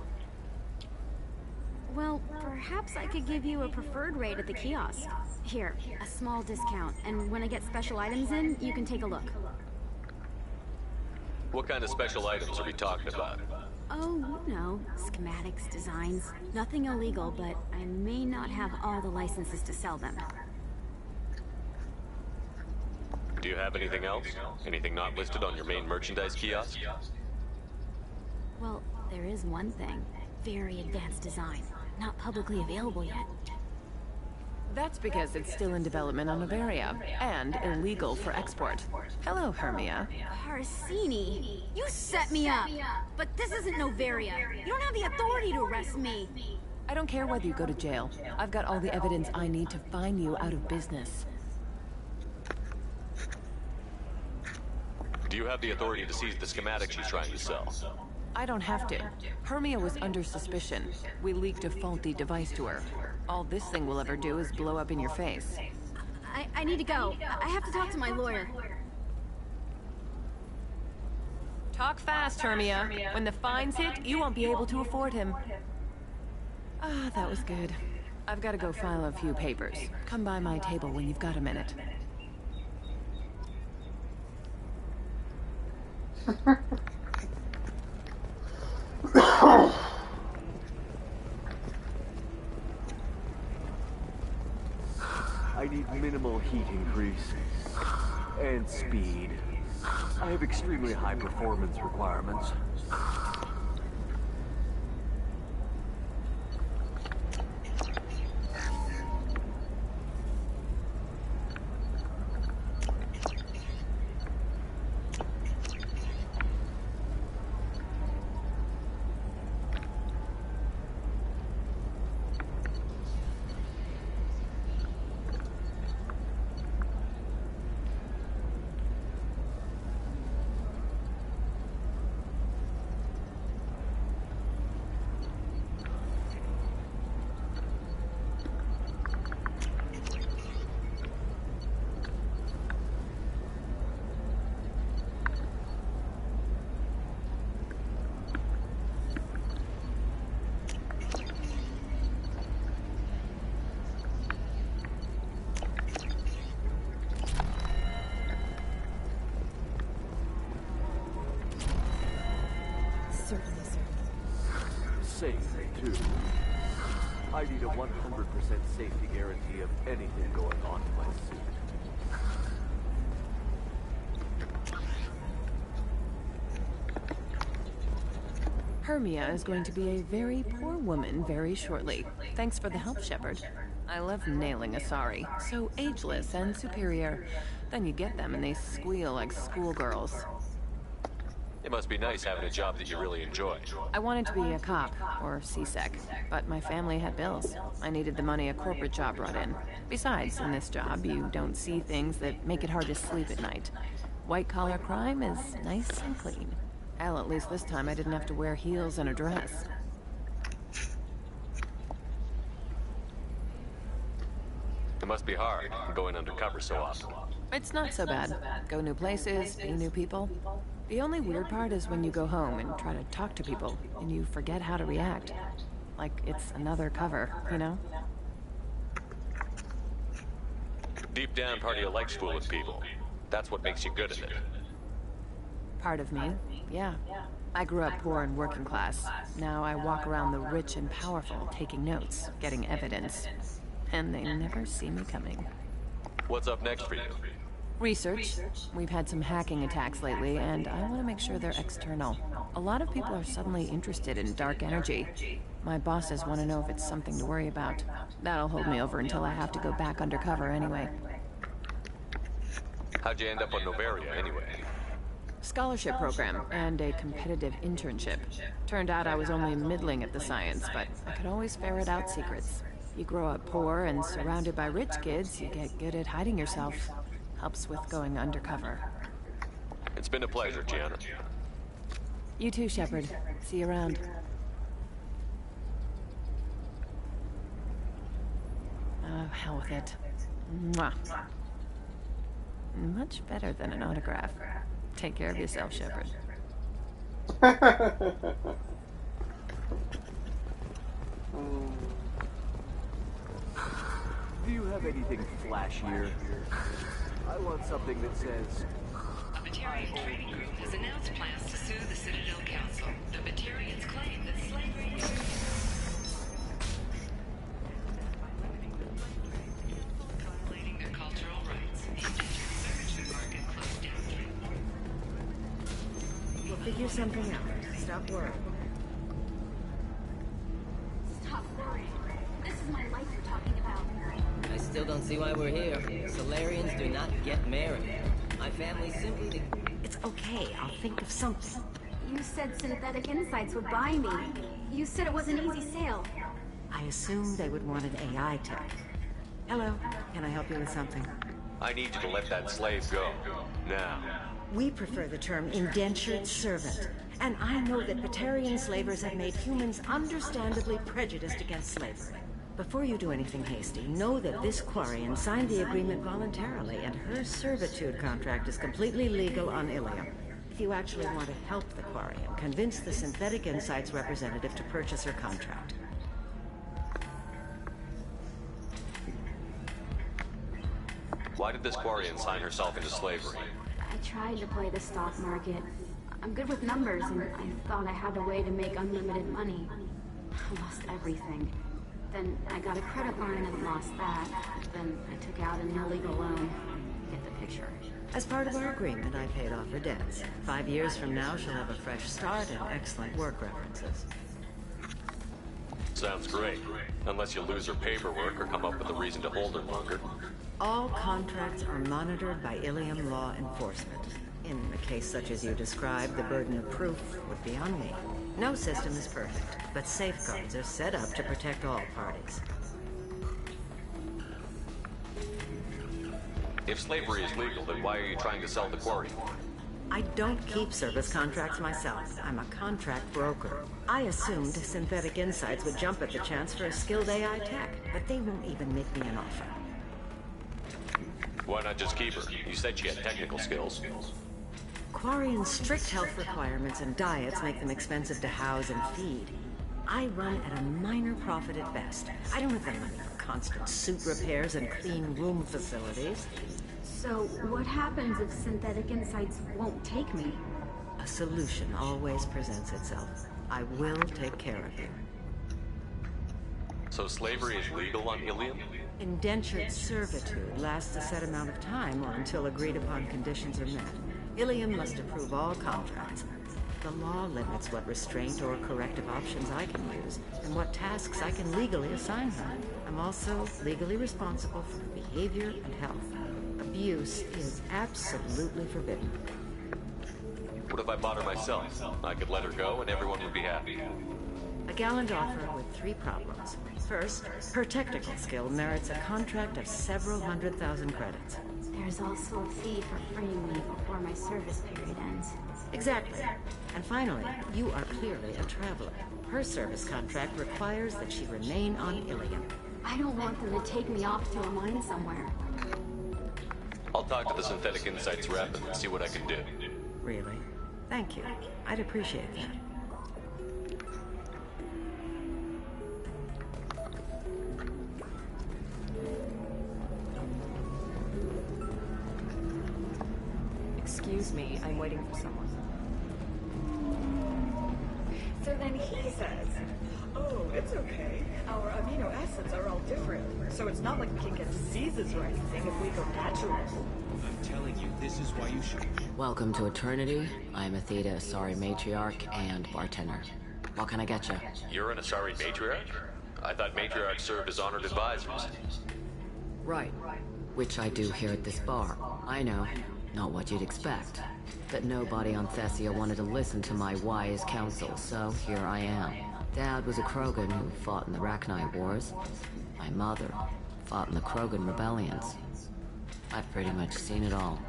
Well, perhaps I could give you a preferred rate at the kiosk. Here, a small discount, and when I get special items in, you can take a look. What kind of special items are we talking about? Oh, you know, schematics, designs. Nothing illegal, but I may not have all the licenses to sell them. Do you have anything else? Anything not listed on your main merchandise kiosk? Well, there is one thing. Very advanced design. Not publicly available yet. That's because it's still in development on Noveria, and illegal for export. Hello, Hermia. Parsini, you set me up! But this isn't Noveria. You don't have the authority to arrest me. I don't care whether you go to jail. I've got all the evidence I need to find you out of business. Do you have the authority to seize the schematics she's trying to sell? I don't have to. Hermia was under suspicion. We leaked a faulty device to her. All this thing will ever do is blow up in your face. I need to go. I have to talk to my lawyer. Talk fast, Hermia. When the fines hit, you won't be able to afford him. Ah, that was good. I've got to go file a few papers. Come by my table when you've got a minute. I need minimal heat increase and speed. I have extremely high performance requirements. Certainly, sir. Safe, too. I need a 100% safety guarantee of anything going on in my suit. Hermia is going to be a very poor woman very shortly. Thanks for the help, Shepard. I love nailing Asari. So ageless and superior. Then you get them and they squeal like schoolgirls. It must be nice having a job that you really enjoy. I wanted to be a cop, or CSEC, but my family had bills. I needed the money a corporate job brought in. Besides, in this job, you don't see things that make it hard to sleep at night. White-collar crime is nice and clean. Hell, at least this time I didn't have to wear heels and a dress. It must be hard, going undercover so often. It's not so bad. Go new places, be new people. The only weird part is when you go home and try to talk to people, and you forget how to react. Like it's another cover, you know? Deep down, part of you likes fooling people. That's what makes you good at it. Part of me, yeah. I grew up poor and working class. Now I walk around the rich and powerful, taking notes, getting evidence. And they never see me coming. What's up next for you? Research. We've had some hacking attacks lately, and I want to make sure they're external. A lot of people are suddenly interested in dark energy. My bosses want to know if it's something to worry about. That'll hold me over until I have to go back undercover anyway. How'd you end up on Noveria, anyway? Scholarship program and a competitive internship. Turned out I was only middling at the science, but I could always ferret out secrets. You grow up poor and surrounded by rich kids, you get good at hiding yourself. Helps with going undercover. It's been a pleasure, Gianna. You too, Shepard. See you around. Oh, hell with it. Mwah. Much better than an autograph. Take care of yourself, Shepard. Do you have anything flashier? I want something that says... A Batarian trading group has announced plans to sue the Citadel Council. The Batarians claim that slavery is... violating their cultural rights. The indentured servitude market closed down. We'll figure something out. Stop worrying. Stop worrying. This is my life you're talking about. I still don't see why we're here. Solarians do not get married. My family simply... It's okay. I'll think of something. You said Synthetic Insights would buy me. You said it was an easy sale. I assumed they would want an AI tech. Hello. Can I help you with something? I need you to let that slave go. Now. We prefer the term indentured servant. And I know that Batarian slavers have made humans understandably prejudiced against slavery. Before you do anything hasty, know that this Quarian signed the agreement voluntarily, and her servitude contract is completely legal on Ilium. If you actually want to help the Quarian, convince the Synthetic Insights representative to purchase her contract. Why did this Quarian sign herself into slavery? I tried to play the stock market. I'm good with numbers, and I thought I had a way to make unlimited money. I lost everything. Then I got a credit line and lost that. Then I took out an illegal loan. Get the picture. As part of our agreement, I paid off her debts. 5 years from now, she'll have a fresh start and excellent work references. Sounds great. Unless you lose her paperwork or come up with a reason to hold her longer. All contracts are monitored by Ilium law enforcement. In a case such as you described, the burden of proof would be on me. No system is perfect, but safeguards are set up to protect all parties. If slavery is legal, then why are you trying to sell the quarry? I don't keep service contracts myself. I'm a contract broker. I assumed Synthetic Insights would jump at the chance for a skilled AI tech, but they won't even make me an offer. Why not just keep her? You said she had technical skills. Quarian's strict health requirements and diets make them expensive to house and feed. I run at a minor profit at best. I don't have the money for constant suit repairs and clean room facilities. So, what happens if Synthetic Insights won't take me? A solution always presents itself. I will take care of you. So slavery is legal on Ilium? Indentured servitude lasts a set amount of time or until agreed upon conditions are met. Ilium must approve all contracts. The law limits what restraint or corrective options I can use, and what tasks I can legally assign her. I'm also legally responsible for her behavior and health. Abuse is absolutely forbidden. What if I bought her myself? I could let her go and everyone would be happy. A gallant offer with 3 problems. First, her technical skill merits a contract of several 100,000 credits. There's also a fee for freeing me before my service period ends. Exactly. And finally, you are clearly a traveler. Her service contract requires that she remain on Ilium. I don't want them to take me off to a mine somewhere. I'll talk to the Synthetic Insights rep and see what I can do. Really? Thank you. I'd appreciate that. Excuse me, I'm waiting for someone. So then he says, oh, it's okay. Our amino acids are all different. So it's not like we can get diseases or anything if we go natural. I'm telling you, this is why you should... Welcome to Eternity. I'm a Theta Asari matriarch and bartender. What can I get you? You're an Asari matriarch? I thought matriarchs served as honored advisors. Right. Which I do here at this bar. I know. Not what you'd expect. But nobody on Thessia wanted to listen to my wise counsel, so here I am. Dad was a Krogan who fought in the Rachni Wars. My mother fought in the Krogan rebellions. I've pretty much seen it all.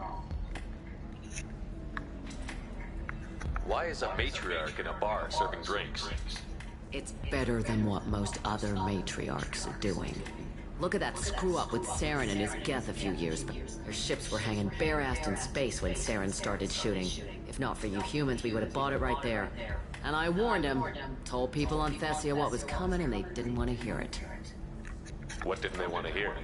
Why is a matriarch in a bar serving drinks? It's better than what most other matriarchs are doing. Look at that screw-up with Saren and his Geth a few years back. Their ships were hanging bare-assed in space when Saren started shooting. If not for you humans, we would have bought it right there. And I warned him, told people on Thessia what was coming, and they didn't want to hear it. What didn't they want to hear?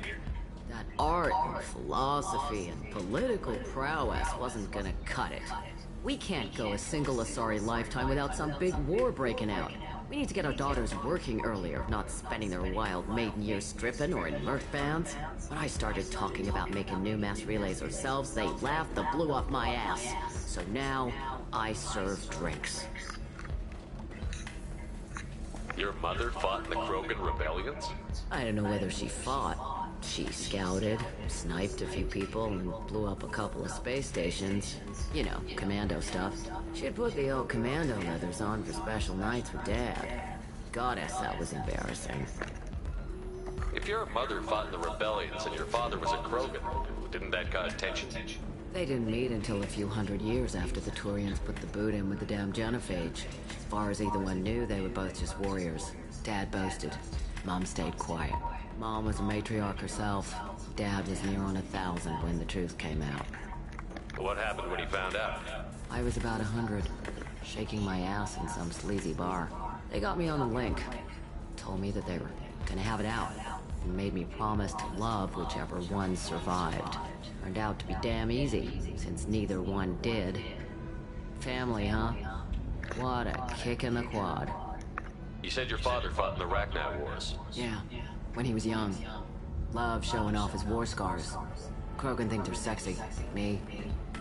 That art and philosophy and political prowess wasn't gonna cut it. We can't go a single Asari lifetime without some big war breaking out. We need to get our daughters working earlier, not spending their wild maiden years stripping or in mirth bands. When I started talking about making new mass relays ourselves, they laughed and blew off my ass. So now, I serve drinks. Your mother fought in the Krogan rebellions? I don't know whether she fought. She scouted, sniped a few people, and blew up a couple of space stations. You know, commando stuff. She'd put the old commando leathers on for special nights with Dad. Goddess, that was embarrassing. If your mother fought in the rebellions and your father was a Krogan, didn't that cause tension? They didn't meet until a few hundred years after the Turians put the boot in with the damn genophage. As far as either one knew, they were both just warriors. Dad boasted. Mom stayed quiet. Mom was a matriarch herself. Dad was near on 1,000 when the truth came out. What happened when he found out? I was about 100, shaking my ass in some sleazy bar. They got me on a link. Told me that they were gonna have it out, and made me promise to love whichever one survived. Turned out to be damn easy, since neither one did. Family, huh? What a kick in the quad. You said your father fought in the Rachni Wars. Yeah, when he was young. Loved showing off his war scars. Krogan think they're sexy. Me,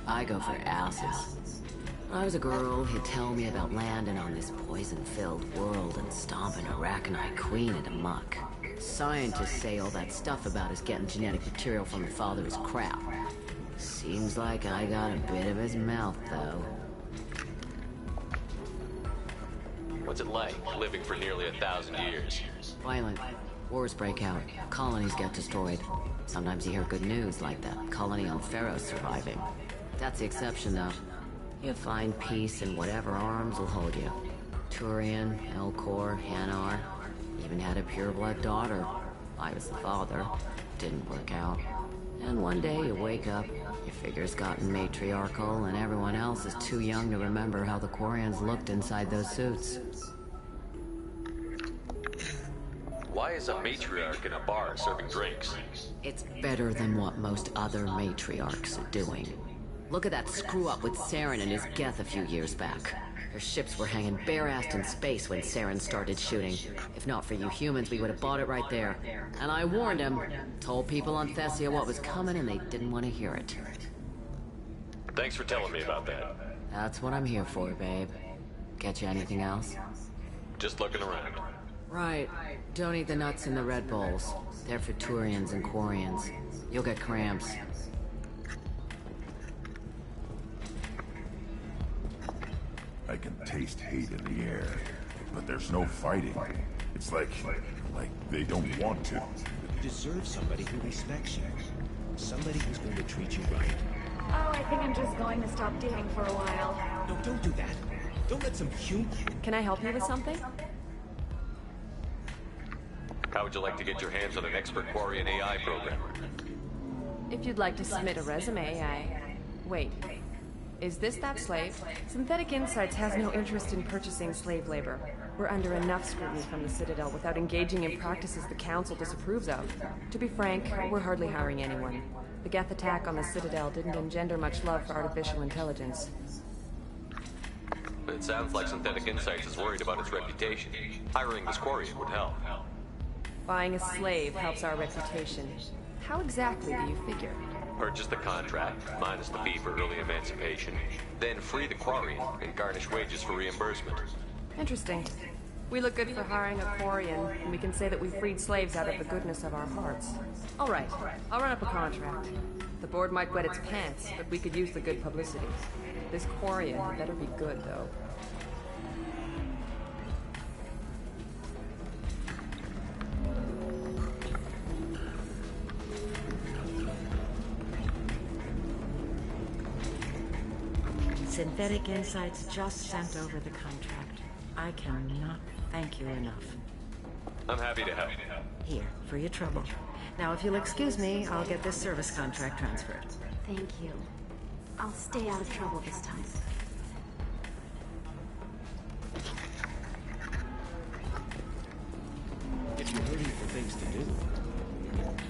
I go for asses. When I was a girl, he'd tell me about landing on this poison-filled world and stomping a Rachni queen in a muck. Scientists say all that stuff about us getting genetic material from the father is crap. Seems like I got a bit of his mouth, though. What's it like, living for nearly 1,000 years? Violent. Wars break out. Colonies get destroyed. Sometimes you hear good news, like that colony on Pharaoh surviving. That's the exception, though. You find peace in whatever arms will hold you. Turian, Elcor, Hanar. Even had a pureblood daughter. I was the father. Didn't work out. And one day you wake up, your figure's gotten matriarchal, and everyone else is too young to remember how the Quarians looked inside those suits. Why is a matriarch in a bar serving drinks? It's better than what most other matriarchs are doing. Look at that screw-up with Saren and his Geth a few years back. Their ships were hanging bare-assed in space when Saren started shooting. If not for you humans, we would have bought it right there. And I warned him, told people on Thessia what was coming, and they didn't want to hear it. Thanks for telling me about that. That's what I'm here for, babe. Get you anything else? Just looking around. Right. Don't eat the nuts in the Red Bowls. They're for Turians and Quarians. You'll get cramps. I can taste hate in the air, but there's no fighting. It's like they don't want to. You deserve somebody who respects you. Somebody who's going to treat you right. Oh, I think I'm just going to stop dating for a while. No, don't do that. Don't let some human... Can I help you with something? How would you like to get your hands on an expert Quarian AI programmer? If you'd like to submit a resume, Wait. Is this that slave? Synthetic Insights has no interest in purchasing slave labor. We're under enough scrutiny from the Citadel without engaging in practices the Council disapproves of. To be frank, we're hardly hiring anyone. The Geth attack on the Citadel didn't engender much love for artificial intelligence. It sounds like Synthetic Insights is worried about its reputation. Hiring this Quarian would help. Buying a slave helps our reputation. How exactly do you figure? Purchase the contract, minus the fee for early emancipation, then free the Quarian and garnish wages for reimbursement. Interesting. We look good for hiring a Quarian, and we can say that we freed slaves out of the goodness of our hearts. All right, I'll run up a contract. The board might wet its pants, but we could use the good publicity. This Quarian better be good, though. Synthetic Insights just sent over the contract. I cannot thank you enough. I'm happy to help. Here, for your trouble. Now, if you'll excuse me, I'll get this service contract transferred. Thank you. I'll stay out of trouble this time. If you're waiting for things to do.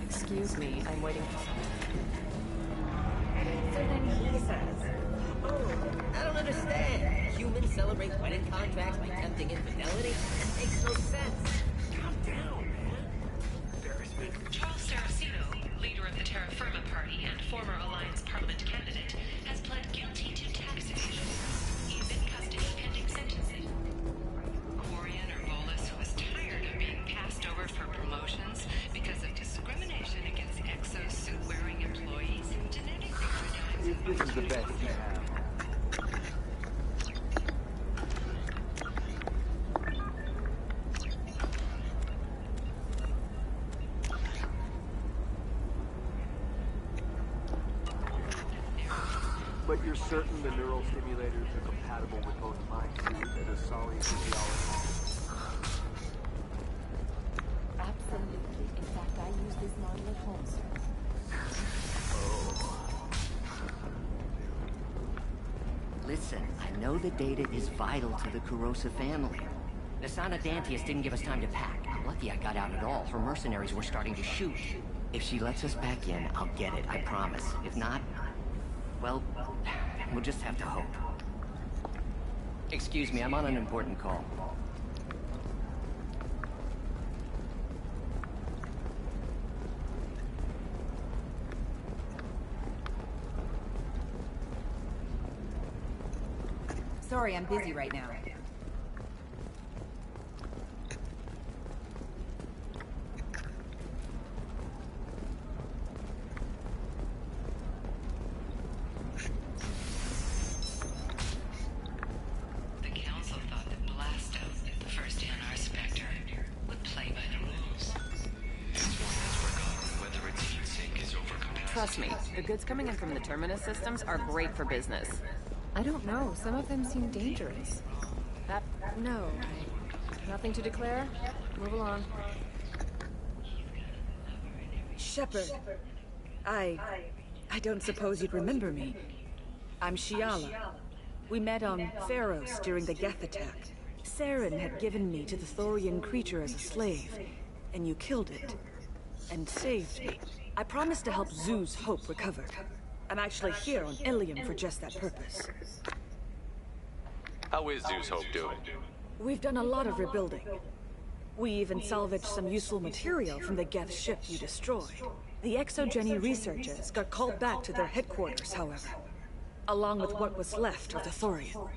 Excuse me, I'm waiting for something. So then he says, I don't understand. Humans celebrate wedding contracts by tempting infidelity? That makes no sense. Calm down, man. Embarrassment. Charles Saraceno, leader of the Terra Firma Party and former Alliance Parliament candidate, has pled guilty to tax evasion. He is in custody pending sentencing. Quarian Herbolus was tired of being passed over for promotions because of discrimination against exosuit-wearing employees and genetically If this is the best you have. But you're certain the neural stimulators are compatible with both my suit and the solid physiology? Absolutely. In fact, I use this model at home, sir. Listen, I know the data is vital to the Kurosa family. Nasana Dantius didn't give us time to pack. I'm lucky I got out at all. Her mercenaries were starting to shoot. If she lets us back in, I'll get it, I promise. If not, well, we'll just have to hope. Excuse me, I'm on an important call. Sorry, I'm busy right now. The Council thought that Blasto, the first NR Spectre, would play by the rules. It's one that's forgotten whether its heat sink is overcapacity. Trust me, the goods coming in from the Terminus systems are great for business. I don't know, some of them seem dangerous. No. Nothing to declare? Move along. Shepard, I don't suppose you'd remember me. I'm Shiala. We met on Pharos during the Geth attack. Saren had given me to the Thorian creature as a slave, and you killed it. And saved me. I promised to help Zoo's Hope recover. I'm actually here on Ilium for just that purpose. How is Zeus Hope doing? We've done a lot of rebuilding. We even salvaged some useful material from the Geth ship you destroyed. The Exogeny researchers got called back to their headquarters, however, along with what was left of the Thorian.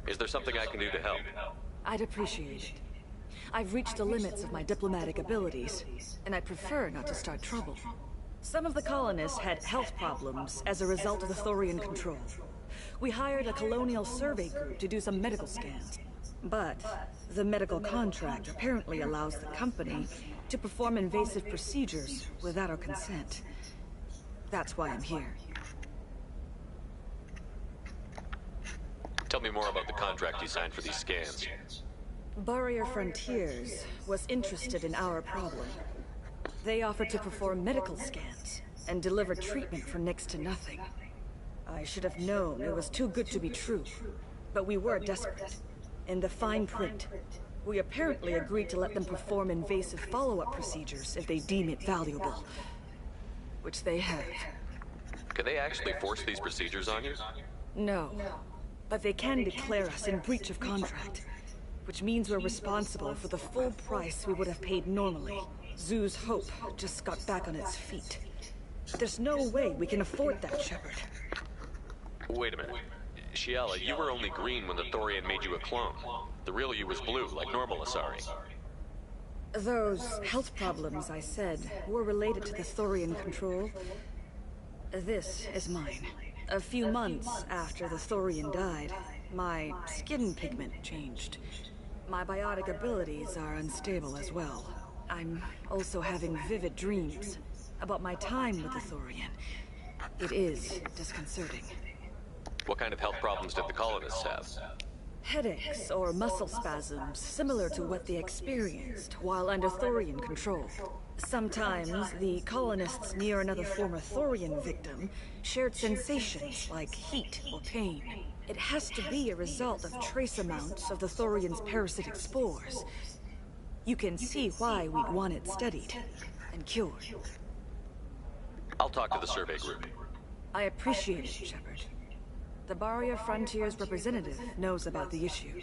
Is there something I can do to help? I'd appreciate it. I've reached the limits of my diplomatic abilities, and I prefer not to start trouble. Some of the colonists had health problems as a result of the Thorian control. We hired a colonial survey group to do some medical scans. But the medical contract apparently allows the company to perform invasive procedures without our consent. That's why I'm here. Tell me more about the contract you signed for these scans. Barrier Frontiers was interested in our problem. They offered to perform medical scans and deliver treatment for next to nothing. I should have known it was too good to be true, but we were desperate. In the fine print, we apparently agreed to let them perform invasive follow-up procedures if they deem it valuable. Which they have. Can they actually force these procedures on you? No, but they can declare us in breach of contract, which means we're responsible for the full price we would have paid normally. Zoo's Hope just got back on its feet. There's no way we can afford that, Shepard. Wait a minute. Shiala, you were only green when the Thorian made you a clone. The real you was blue, like normal Asari. Those health problems I said were related to the Thorian control. This is mine. A few months after the Thorian died, my skin pigment changed. My biotic abilities are unstable as well. I'm also having vivid dreams about my time with the Thorian. It is disconcerting. What kind of health problems did the colonists have? Headaches or muscle spasms similar to what they experienced while under Thorian control. Sometimes the colonists near another former Thorian victim shared sensations like heat or pain. It has to be a result of trace amounts of the Thorian's parasitic spores. You can see why we'd want it studied and cured. I'll talk to the survey group. I appreciate it, Shepard. The Barrier Frontier's representative knows about the issue.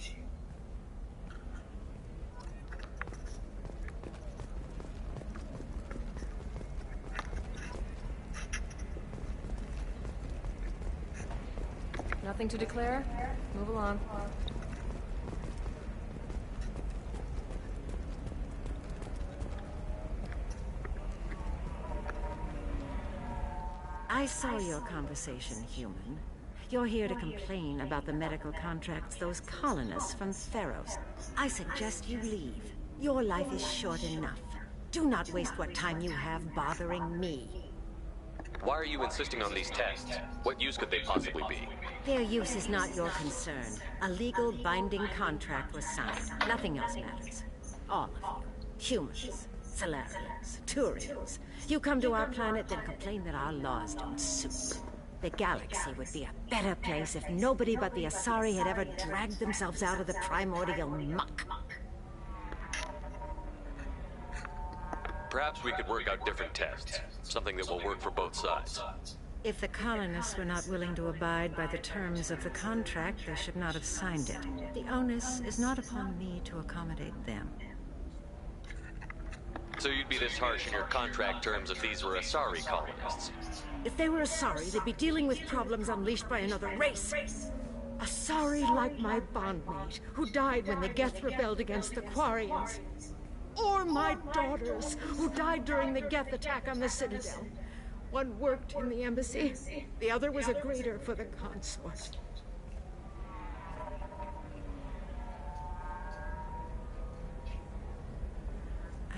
Nothing to declare? Move along. I saw your conversation, human. You're here to complain about the medical contracts those colonists from Theros. I suggest you leave. Your life is short enough. Do not waste what time you have bothering me. Why are you insisting on these tests? What use could they possibly be? Their use is not your concern. A legal binding contract was signed. Nothing else matters. All of you. Humans, Solarians, Turians. You come to our planet, then complain that our laws don't suit. The galaxy would be a better place if nobody but the Asari had ever dragged themselves out of the primordial muck. Perhaps we could work out different tests. Something that will work for both sides. If the colonists were not willing to abide by the terms of the contract, they should not have signed it. The onus is not upon me to accommodate them. So you'd be this harsh in your contract terms if these were Asari colonists? If they were Asari, they'd be dealing with problems unleashed by another race. Asari like my bondmate, who died when the Geth rebelled against the Quarians. Or my daughters, who died during the Geth attack on the Citadel. One worked in the embassy, the other was a grader for the consort.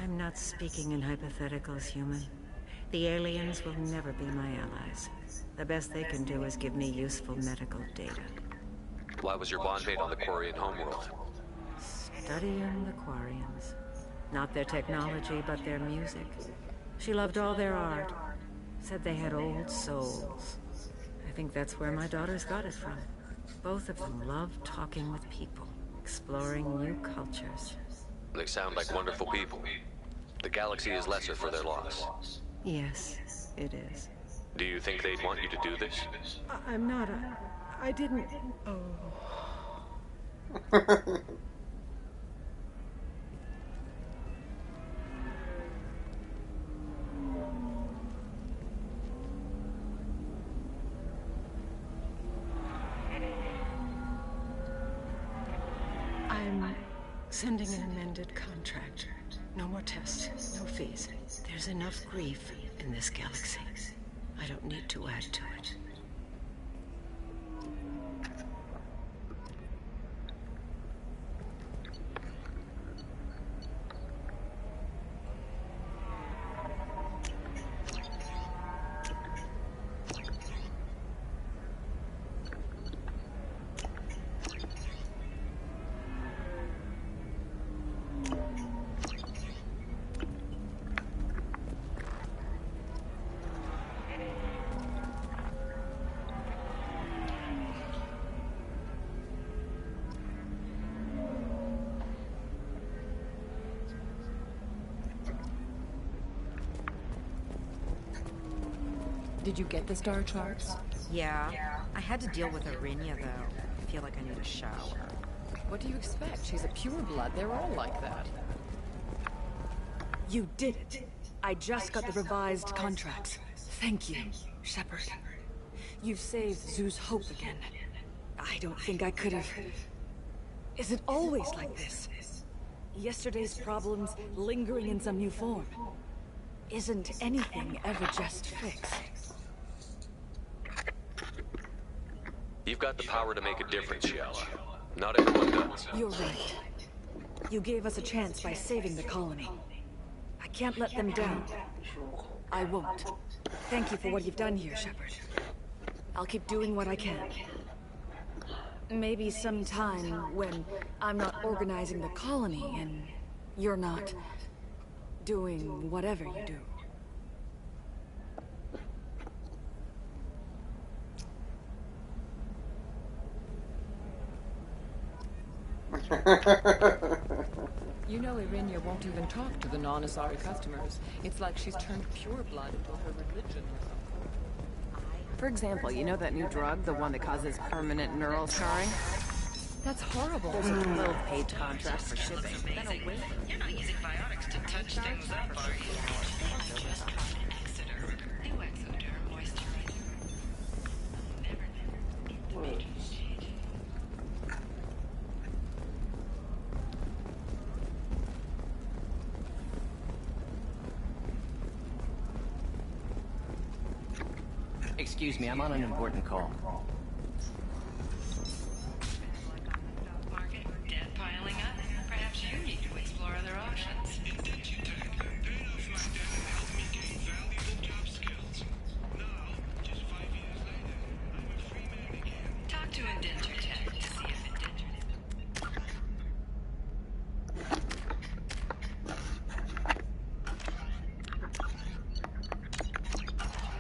I'm not speaking in hypotheticals, human. The aliens will never be my allies. The best they can do is give me useful medical data. Why was your bondmate on the Quarian homeworld? Studying the Quarians. Not their technology, but their music. She loved all their art. Said they had old souls. I think that's where my daughters got it from. Both of them love talking with people, exploring new cultures. They sound like wonderful people. The galaxy is lesser for their loss. Yes, it is. Do you think they'd want you to do this? I'm not I didn't... Oh... I'm sending an amended contract. No more tests, no fees. There's enough grief in this galaxy. I don't need to add to it. Did you get the star charts? Yeah. I had to deal with Arinya, though. I feel like I need a shower. What do you expect? She's a pureblood. They're all like that. You did it. I just got the revised contracts. Thank you, Shepard. You've saved Zoo's hope again. I don't think I could have... Is it always like this? yesterday's problems lingering in some new form. Isn't anything ever just fixed? You've got the power to make a difference, Shella. Not everyone does. You're right. You gave us a chance by saving the colony. I can't let them down. I won't. Thank you for what you've done here, Shepard. I'll keep doing what I can. Maybe sometime when I'm not organizing the colony and you're not doing whatever you do. You know Irinia won't even talk to the non-Asari customers. It's like she's turned pureblood into her religion or something. For example, you know that new drug, the one that causes permanent neural scarring? That's horrible. There's a 12-page contract for shipping. Then a waiver. You're not using biotics to touch things up, are you? Just try Exoderm. New Exoderm moisturizer. Never. Excuse me, I'm on an important call. Market debt piling up. Perhaps you need to explore other options. Talk to Indenture Tech to see if Indenture.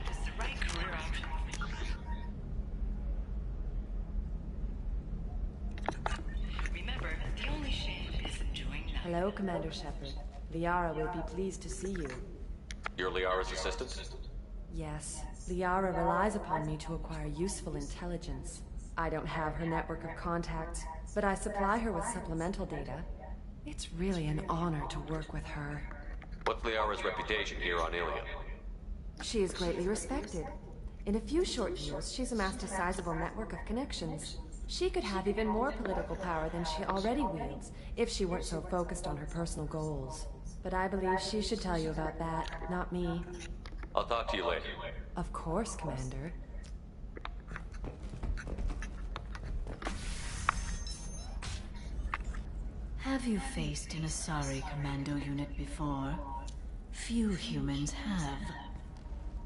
It's the right career option. Remember, the only shame is enjoying nothing. Hello, Commander Shepard. Liara will be pleased to see you. You're Liara's assistant? Yes, Liara relies upon me to acquire useful intelligence. I don't have her network of contacts, but I supply her with supplemental data. It's really an honor to work with her. What's Liara's reputation here on Ilium? She is greatly respected. In a few short years, she's amassed a sizable network of connections. She could have even more political power than she already wields, if she weren't so focused on her personal goals. But I believe she should tell you about that, not me. I'll talk to you later. Of course, Commander. Have you faced an Asari commando unit before? Few humans have.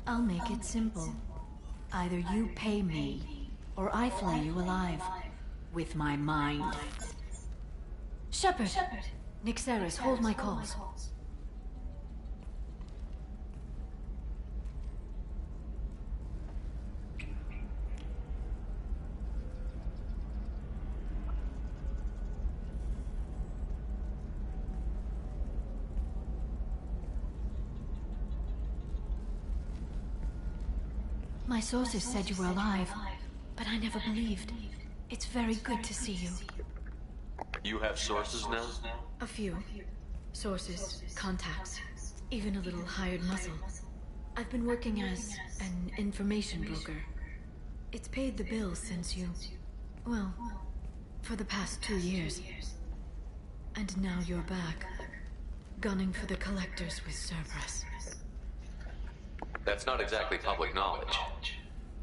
I'll make it simple. Either you pay me, or I flay you alive. With my mind. Shepard! Nixeris, hold my calls. My sources said you were alive, but I never believed. It's very good to see you. You have sources now? A few. Sources, contacts, even a little hired muscle. I've been working as an information broker. It's paid the bills since you... well, for the past 2 years. And now you're back, gunning for the collectors with Cerberus. That's not exactly public knowledge.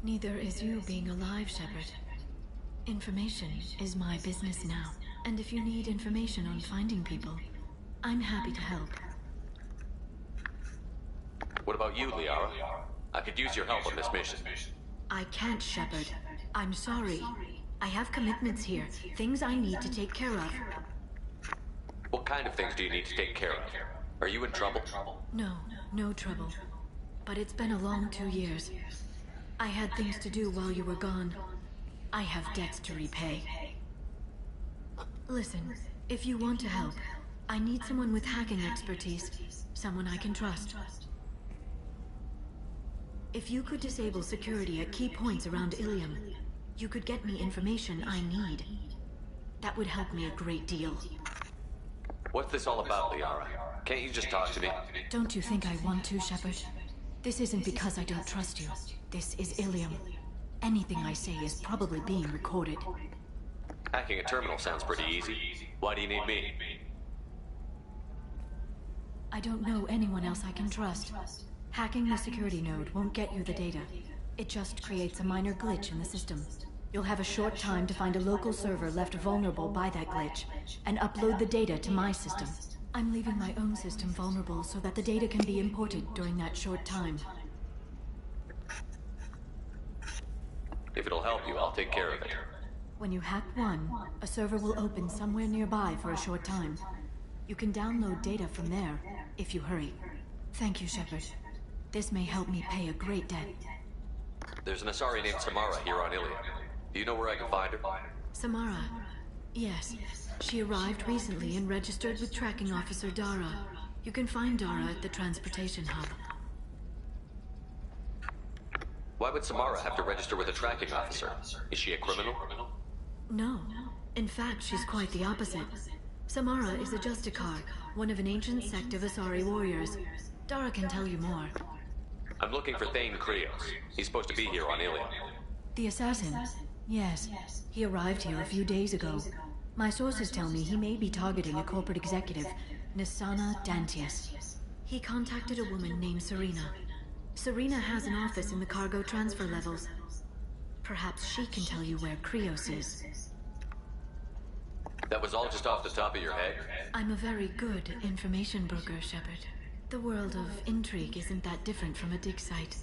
Neither is you being alive, Shepard. Information is my business now. And if you need information on finding people, I'm happy to help. What about you, Liara? I could use your help on this mission. I can't, Shepard. I'm sorry. I have commitments here, things I need to take care of. What kind of things do you need to take care of? Are you in trouble? No, no trouble. But it's been a long 2 years. I had things to do while you were gone. I have debts to repay. Listen, if you want to help, I need someone with hacking expertise. Someone I can trust. If you could disable security at key points around Ilium, you could get me information I need. That would help me a great deal. What's this all about, Liara? Can't you just talk to me? Don't you think I want to, Shepard? This isn't because I don't trust you. This is Ilium. Anything I say is probably being recorded. Hacking a terminal sounds pretty easy. Why do you need me? I don't know anyone else I can trust. Hacking the security node won't get you the data. It just creates a minor glitch in the system. You'll have a short time to find a local server left vulnerable by that glitch, and upload the data to my system. I'm leaving my own system vulnerable so that the data can be imported during that short time. If it'll help you, I'll take care of it. When you hack one, a server will open somewhere nearby for a short time. You can download data from there, if you hurry. Thank you, Shepard. This may help me pay a great debt. There's an Asari named Samara here on Ilium. Do you know where I can find her? Samara? Yes. She arrived recently and registered with Tracking Officer Dara. You can find Dara at the transportation hub. Why would Samara have to register with a tracking officer? Is she a criminal? No. In fact, she's quite the opposite. Samara is a Justicar, one of an ancient sect of Asari warriors. Dara can tell you more. I'm looking for Thane Krios. He's supposed to be here on Ilium. The assassin? Yes. He arrived here a few days ago. My sources tell me he may be targeting a corporate executive, Nisana Dantius. He contacted a woman named Serena. Serena has an office in the cargo transfer levels. Perhaps she can tell you where Krios is. That was all just off the top of your head? I'm a very good information broker, Shepard. The world of intrigue isn't that different from a dig site,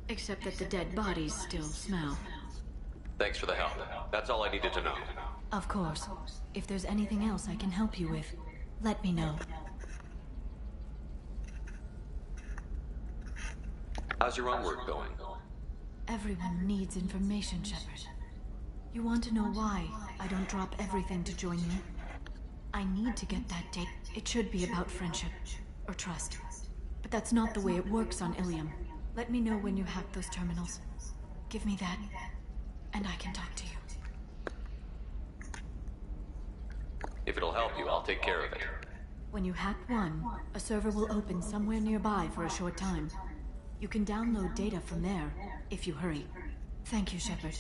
except that the dead bodies still smell. Thanks for the help. That's all I needed to know. Of course. If there's anything else I can help you with, let me know. How's your own work going? Everyone needs information, Shepard. You want to know why I don't drop everything to join you? I need to get that date. It should be about friendship, or trust. But that's not the way it works on Ilium. Let me know when you hack those terminals. Give me that, and I can talk to you. If it'll help you, I'll take care of it. When you hack one, a server will open somewhere nearby for a short time. You can download data from there, if you hurry. Thank you, Shepard.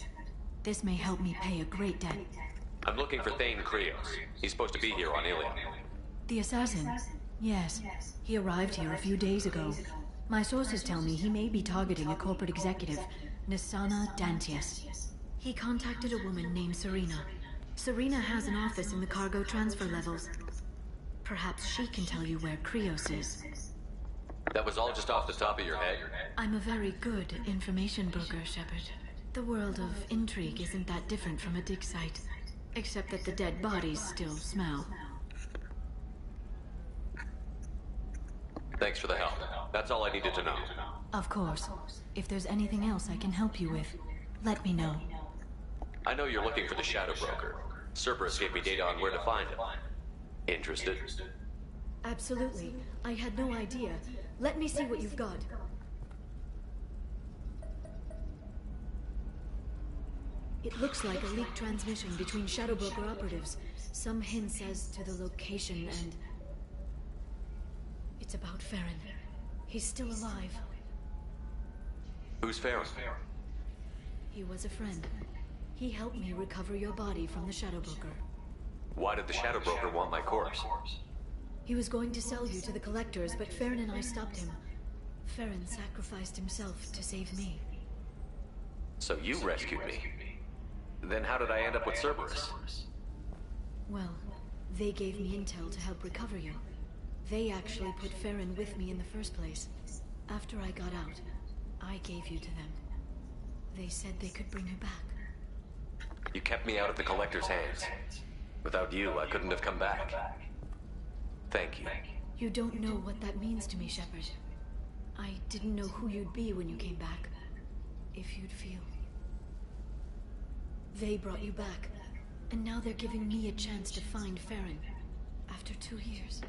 This may help me pay a great debt. I'm looking for Thane Krios. He's supposed to be here on Ilium. The assassin? Yes. He arrived here a few days ago. My sources tell me he may be targeting a corporate executive, Nisana Dantius. He contacted a woman named Serena. Serena has an office in the cargo transfer levels. Perhaps she can tell you where Krios is. That was all just off the top of your head? I'm a very good information broker, Shepard. The world of intrigue isn't that different from a dig site, except that the dead bodies still smell. Thanks for the help. That's all I needed to know. Of course. If there's anything else I can help you with, let me know. I know you're looking for the Shadow Broker. Cerberus gave me data on where to find him. Interested? Absolutely. I had no idea. Let me see what you've got. It looks like a leaked transmission between Shadow Broker operatives. Some hints as to the location and... It's about Farron. He's still alive. Who's Farron? He was a friend. He helped me recover your body from the Shadow Broker. Why did the Shadow Broker want my corpse? He was going to sell you to the collectors, but Farron and I stopped him. Farron sacrificed himself to save me. So you rescued me. Then how did I end up with Cerberus? Well, they gave me intel to help recover you. They actually put Farron with me in the first place. After I got out, I gave you to them. They said they could bring you back. You kept me out of the Collector's hands. Without you, I couldn't have come back. Thank you. You don't know what that means to me, Shepard. I didn't know who you'd be when you came back. If you'd feel. They brought you back, and now they're giving me a chance to find Farron. After 2 years,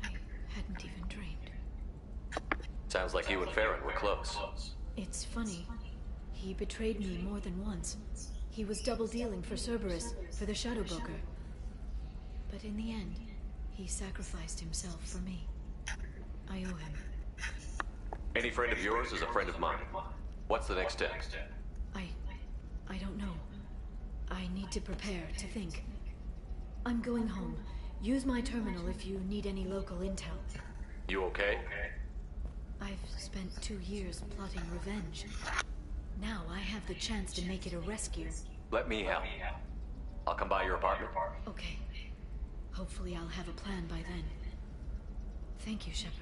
I hadn't even dreamed. Sounds like you and Farron were close. It's funny. He betrayed me more than once. He was double-dealing for Cerberus, for the Shadow Broker. But in the end, he sacrificed himself for me. I owe him. Any friend of yours is a friend of mine. What's the next step? I don't know. I need to prepare, to think. I'm going home. Use my terminal if you need any local intel. You okay? I've spent 2 years plotting revenge. Now I have the chance to make it a rescue. Let me help. I'll come by your apartment. Okay. Hopefully I'll have a plan by then. Thank you, Shepard.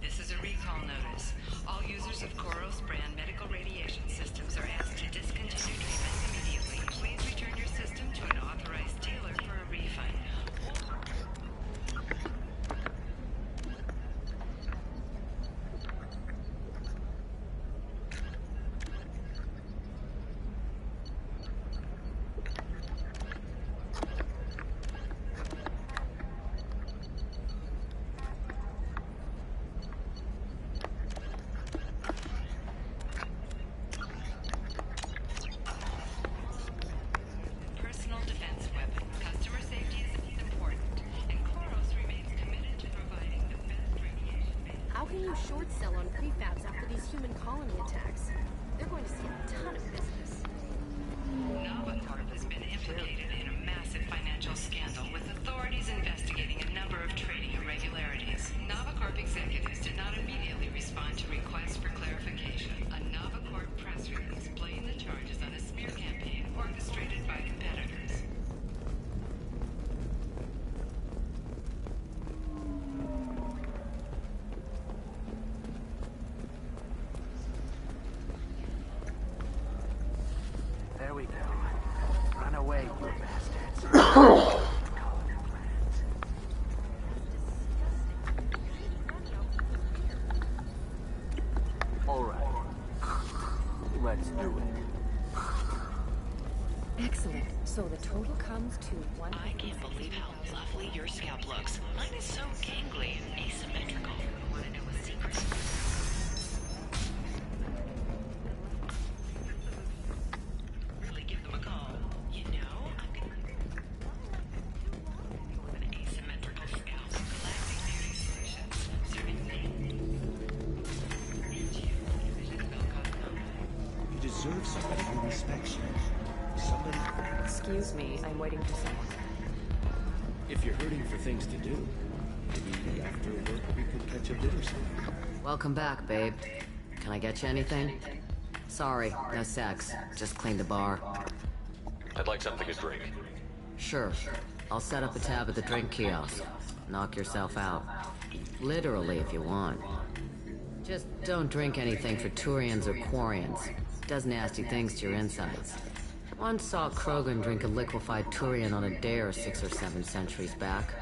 This is a recall notice. All users of Koros brand medical radiation systems are asked to discontinue treatment immediately. Please return your system to an authorized dealer for a refund. Personal defense weapon. Customer safety is important, and Koros remains committed to providing the best radiation. How can you short sell on prefabs after these human colony attacks? They're going to see a ton of business. Novacorp has been implicated in a massive financial scandal with authorities investigating a number of trading irregularities. Novacorp executives did not immediately respond to requests for clarification. A Novacorp press release blamed the charges on a smear campaign orchestrated by competitors. There we go. Run away, you bastards. All right. Let's do it. Excellent. So the total comes to one. I can't believe how lovely your scalp looks. Mine is so gangly and asymmetrical. Want to know a secret? Really give them a call. You know, I'm gonna with an asymmetrical scalp. Galactic Beauty Solutions. Serving You deserve somebody who respects you. Somebody... Excuse me, I'm waiting for someone. If you're hurting for things to do, maybe after work we could catch a bit or something. Welcome back, babe. Can I get you anything? Sorry, no sex. Just cleaned the bar. I'd like something to drink. Sure. I'll set up a tab at the drink kiosk. Knock yourself out. Literally, if you want. Just don't drink anything for Turians or Quarians. Does nasty things to your insides. Once saw Krogan drink a liquefied Turian on a dare 6 or 7 centuries back.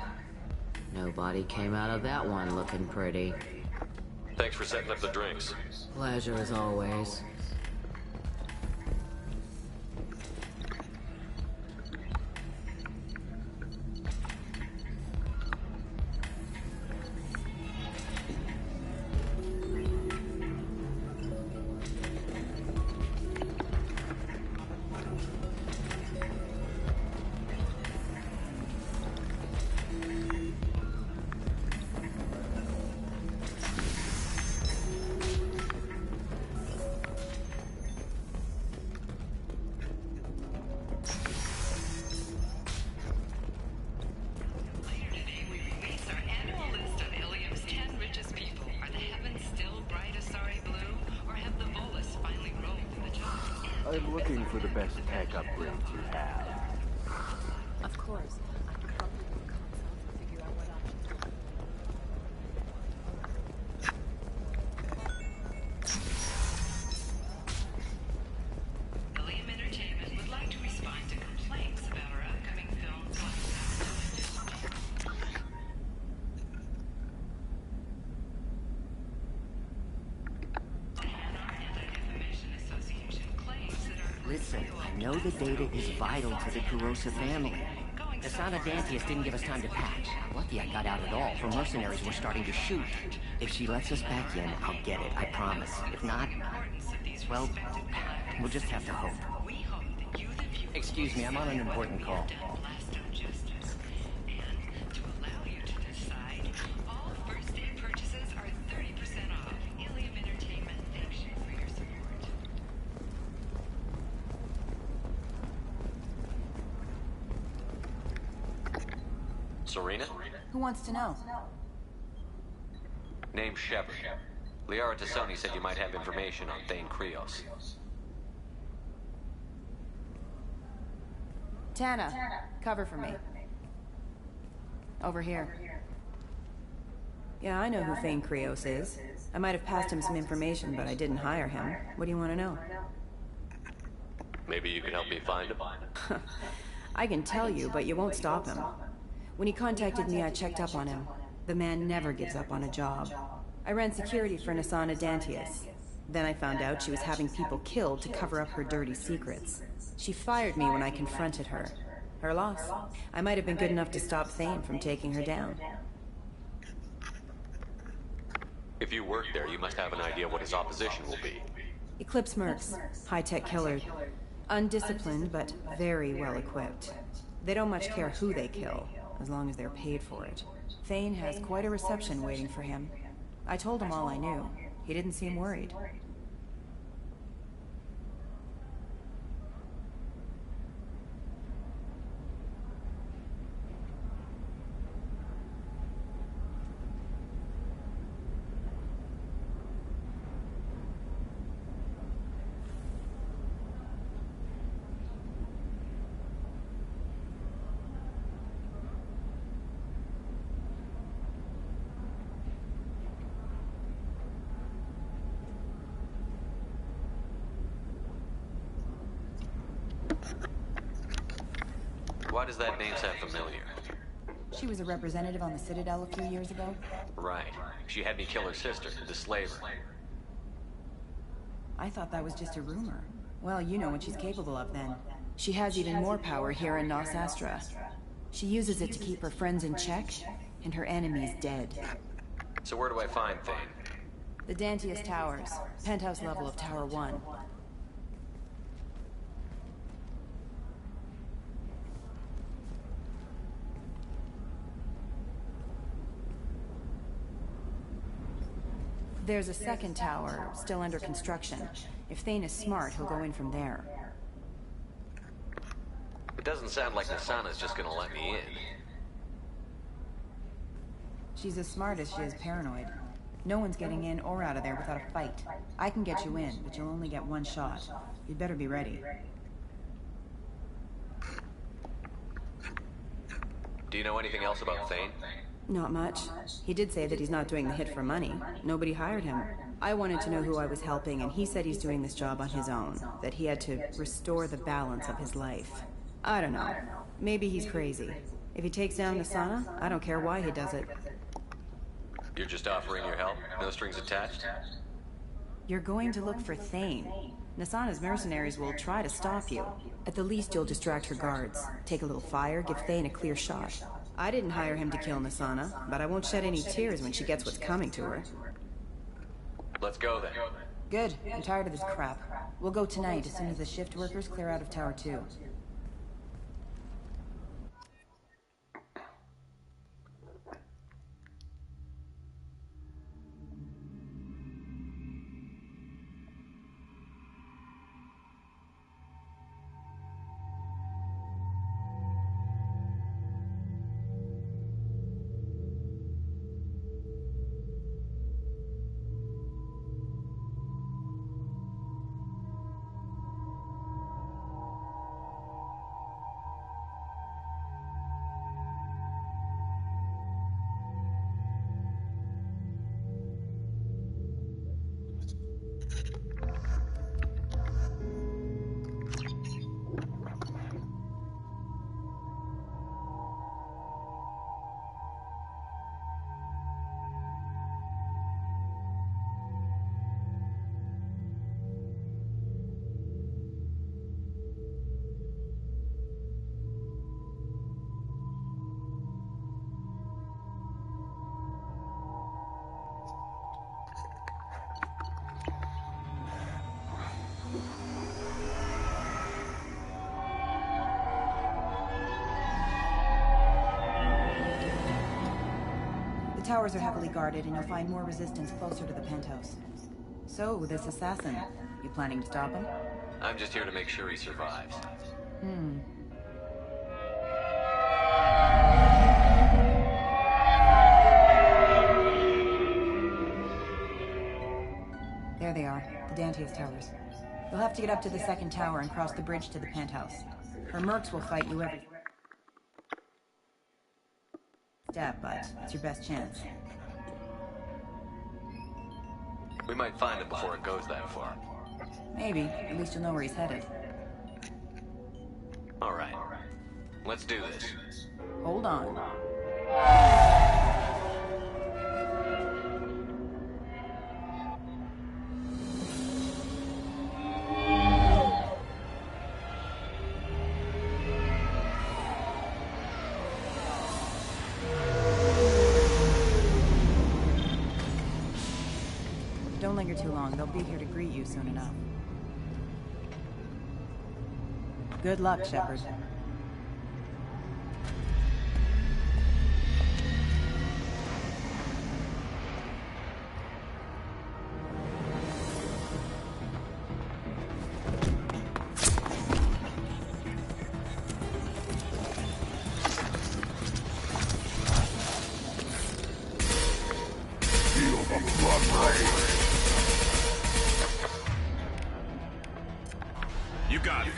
Nobody came out of that one looking pretty. Thanks for setting up the drinks. Pleasure as always. I'm looking for the best tech upgrades you have. Of course. I can help you with consults and figure out what options. Ilium Entertainment would like to respond to complaints about our upcoming film. Listen, I know the data is vital to the Kurosa family. The Sana Dantius didn't give us time to pack. Lucky I got out at all, for mercenaries were starting to shoot. If she lets us back in, I'll get it, I promise. If not, well, we'll just have to hope. Excuse me, I'm on an important call. Serena? Who wants to know? Name's Shepard. Liara Tassoni said you might have information on Thane Krios. Tana, cover for me. Over here. Yeah, I know who Thane Krios is. I might have passed him some information, but I didn't hire him. What do you want to know? Maybe you could help me find him? I can tell you, but you won't stop him. When he contacted me, I checked up on him. The man never gives up on a job. I ran security for Nasana Dantius. Then I found out she was having people killed to cover up her dirty secrets. She fired me when I confronted her. Her loss. I might have been good enough to stop Thane from taking her down. If you work there, you must have an idea what his opposition will be. Eclipse mercs. High-tech killers. Undisciplined, but very well equipped. They don't much care who they kill, as long as they're paid for it. Thane has quite a reception waiting for him. I told him all I knew. He didn't seem worried. Why does that name sound familiar? She was a representative on the Citadel a few years ago. Right. She had me kill her sister, the slaver. I thought that was just a rumor. Well, you know what she's capable of then. She has even more power here in Nos Astra. She uses it to keep her friends in check, and her enemies dead. So where do I find Thane? The Dantius Towers, penthouse level of Tower 1. There's a second tower, still under construction. If Thane is smart, he'll go in from there. It doesn't sound like Nasana's just gonna let me in. She's as smart as she is paranoid. No one's getting in or out of there without a fight. I can get you in, but you'll only get one shot. You'd better be ready. Do you know anything else about Thane? Not much. He did say that he's not doing the hit for money. Nobody hired him. I wanted to know who I was helping, and he said he's doing this job on his own. That he had to restore the balance of his life. I don't know. Maybe he's crazy. If he takes down Nasana, I don't care why he does it. You're just offering your help? No strings attached? You're going to look for Thane. Nasana's mercenaries will try to stop you. At the least, you'll distract her guards. Take a little fire, give Thane a clear shot. I didn't hire him to kill Nasana, but I won't shed any tears when she gets what's coming to her. Let's go then. Good. I'm tired of this crap. We'll go tonight as soon as the shift workers clear out of Tower 2. towers are heavily guarded, and you'll find more resistance closer to the penthouse. So, this assassin, you planning to stop him? I'm just here to make sure he survives. There they are, the Dantius towers. You'll have to get up to the second tower and cross the bridge to the penthouse. Her mercs will fight you every step, but it's your best chance. We might find him before it goes that far. Maybe. At least you'll know where he's headed. All right. Let's do this. Hold on. Don't linger too long. They'll be here to greet you soon enough. Good luck, Shepard. You got it.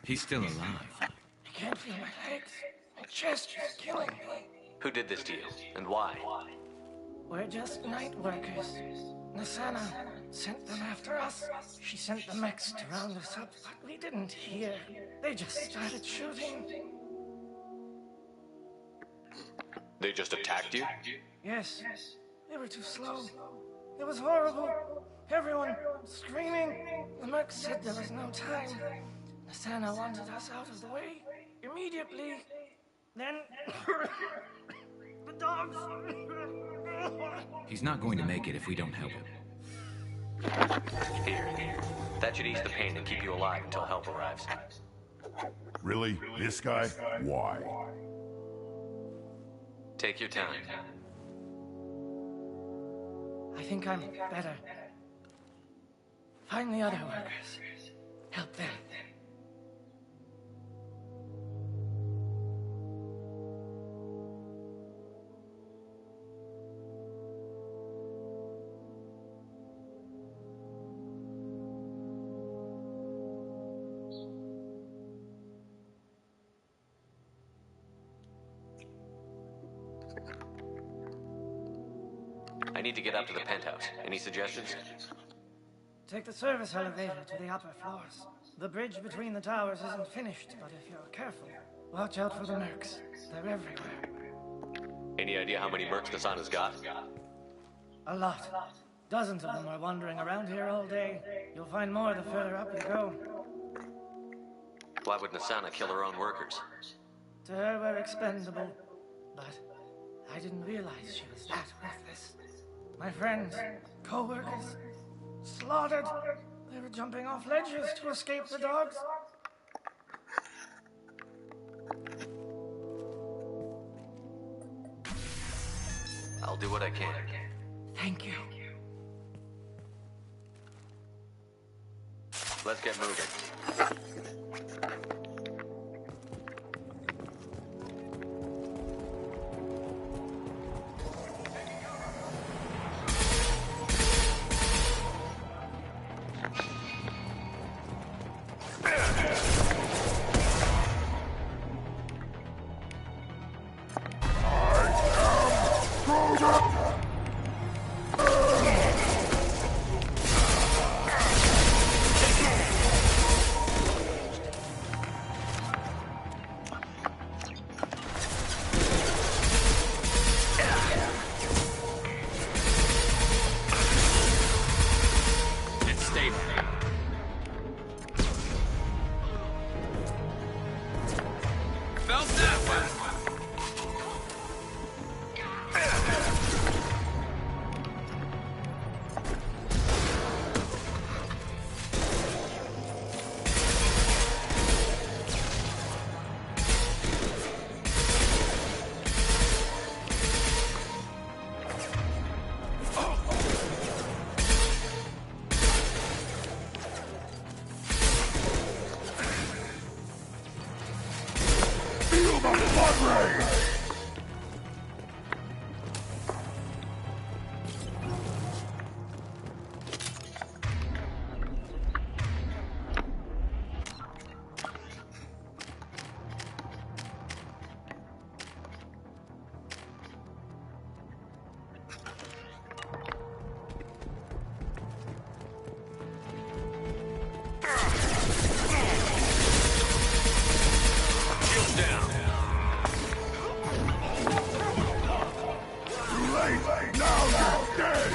He's still alive. I can't feel my legs. My chest is killing me. Who did this to you, and why? We're just night workers. Nasana sent them after us. She sent the mechs to round us up, but we didn't hear. They just started shooting. They just attacked you? Yes. They were too slow. It was horrible. Everyone screaming. The mech said there was no time. Nasana wanted us out of the way immediately. Then the dogs. He's not going to make it if we don't help him. Here. That should ease the pain and keep you alive until help arrives. Really? This guy? Why? Take your time. I think I'm better. Find the other workers. Help them. I need to get up to the penthouse. Any suggestions? Take the service elevator to the upper floors. The bridge between the towers isn't finished, but if you're careful, watch out for the mercs. They're everywhere. Any idea how many mercs Nasana's got? A lot. Dozens of them are wandering around here all day. You'll find more the further up you go. Why would Nasana kill her own workers? To her, we're expendable. But I didn't realize she was that ruthless. My friends, co-workers, slaughtered. They were jumping off ledges to escape the dogs. I'll do what I can. Thank you. Let's get moving. It's stable. Felt that one. Feel the blood rage! Shield down. Too late! Now you're dead!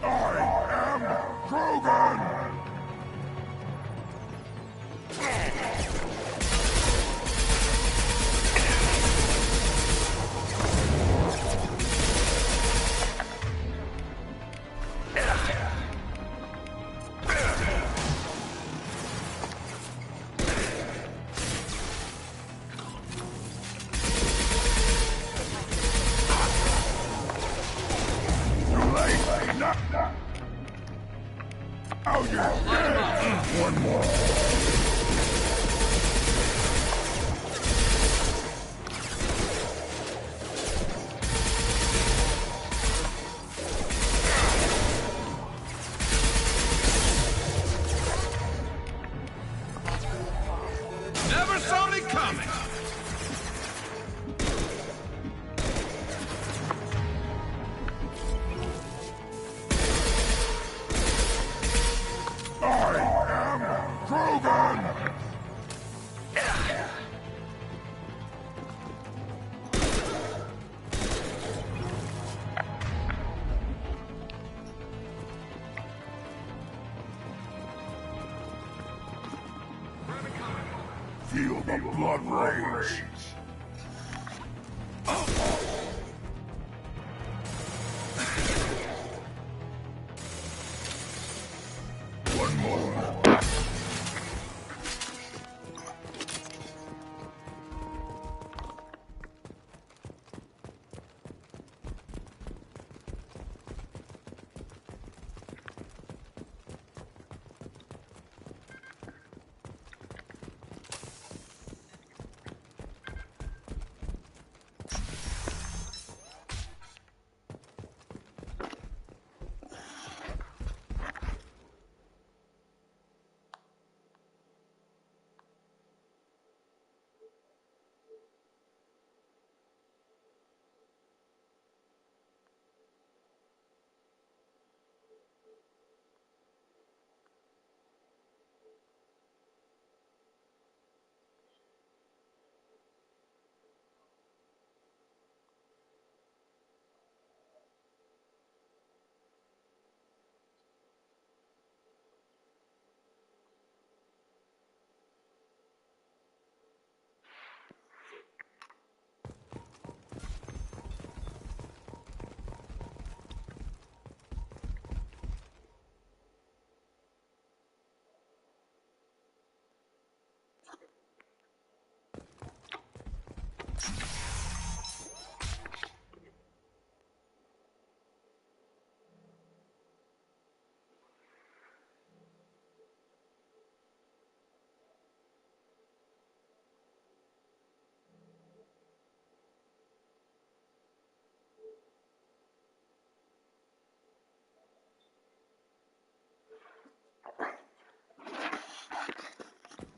I am Krogan! Too late! Now you're dead! One more! Never saw me coming. I am Krogan! Feel the blood rage! One more!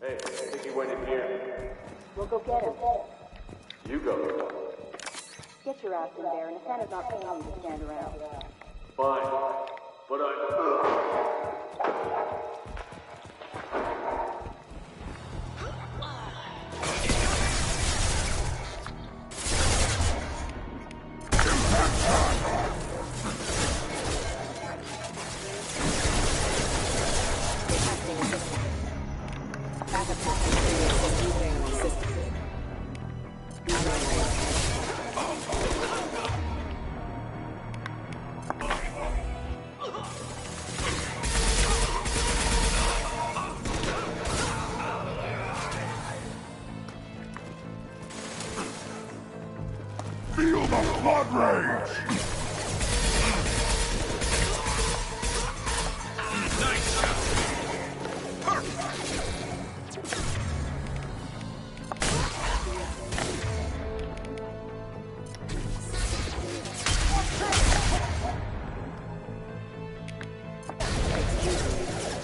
Hey, I think he went in here. We'll go get him. You go. Get your ass in there, and Nassana's not paying you to stand around. Fine. But Feel the blood rage! Nice shot. Perfect.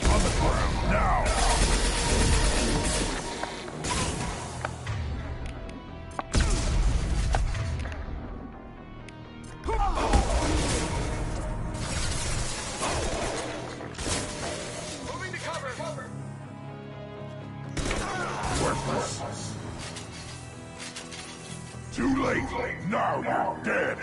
On the ground, now! Moving to cover. Worthless. Too late. Now you're dead.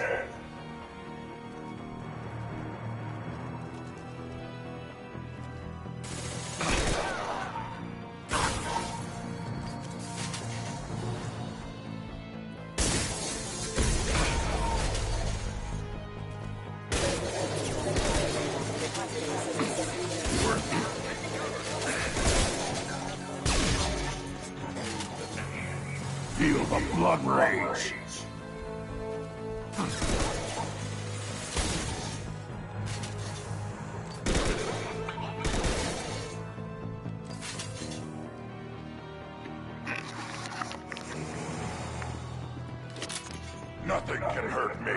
Feel the blood rage. Nothing can hurt me.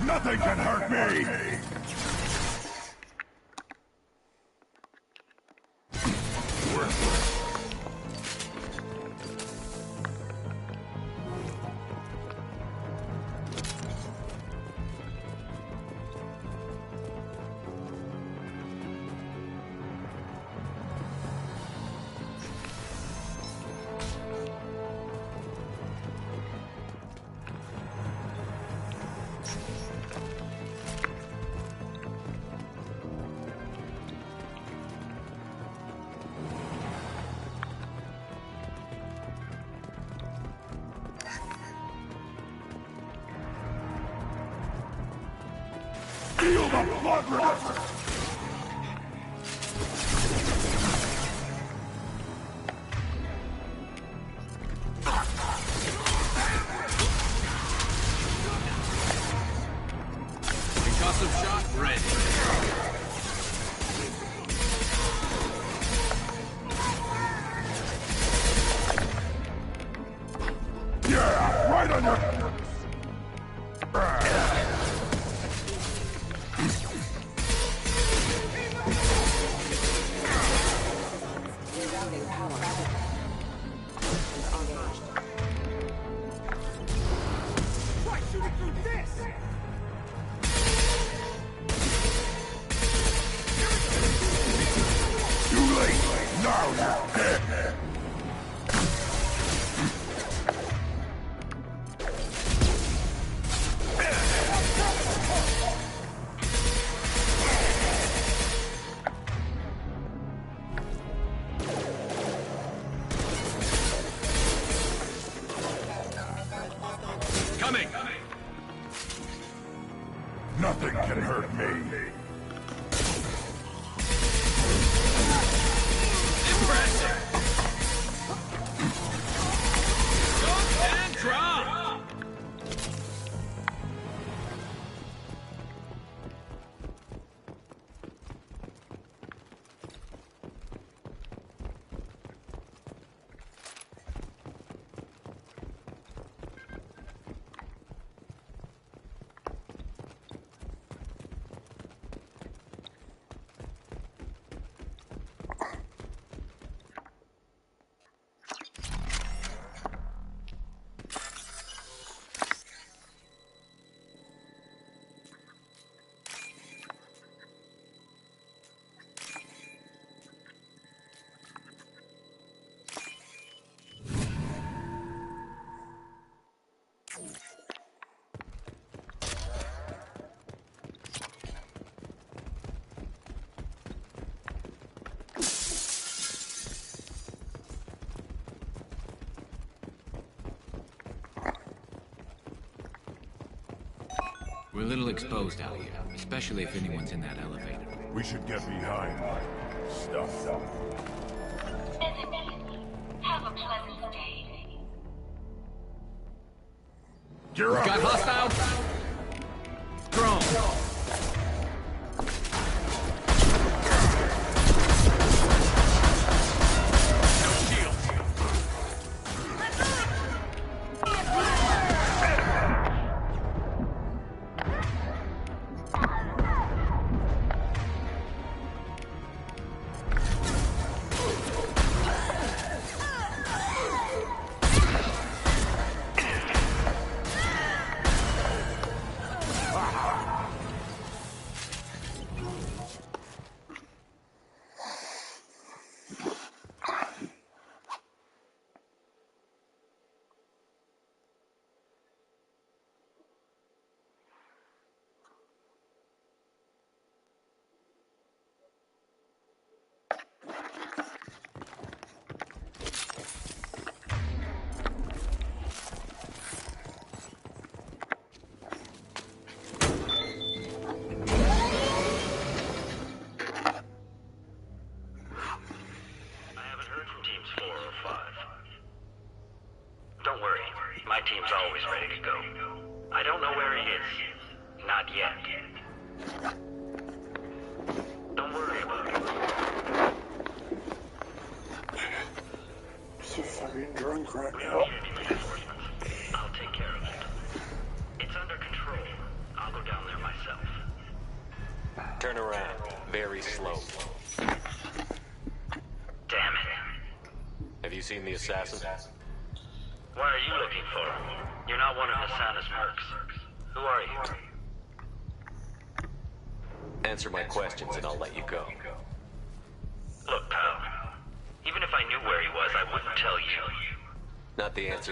Nothing can hurt me! Feel the blood rush! Concussive shot ready. Yeah, right on your... Try shooting through this! Too late! Now you're dead! Coming! Nothing can hurt me. Impressive! Jump and drop! We're a little exposed out here, especially if anyone's in that elevator. We should get behind stuff. Have a pleasant day. You're up. Got hostile? Drone. Don't worry, my team's always ready to go. I don't know where he is. Not yet. Don't worry about it. So fucking drunk right We now. don't need any reinforcements. I'll take care of it. It's under control. I'll go down there myself. Turn around. Very slow. Damn it. Have you seen the assassin? Why are you looking for him? You're not one of Hasana's mercs. Who are you? Answer my questions and I'll let you go. Look, pal. Even if I knew where he was, I wouldn't tell you. Not the answer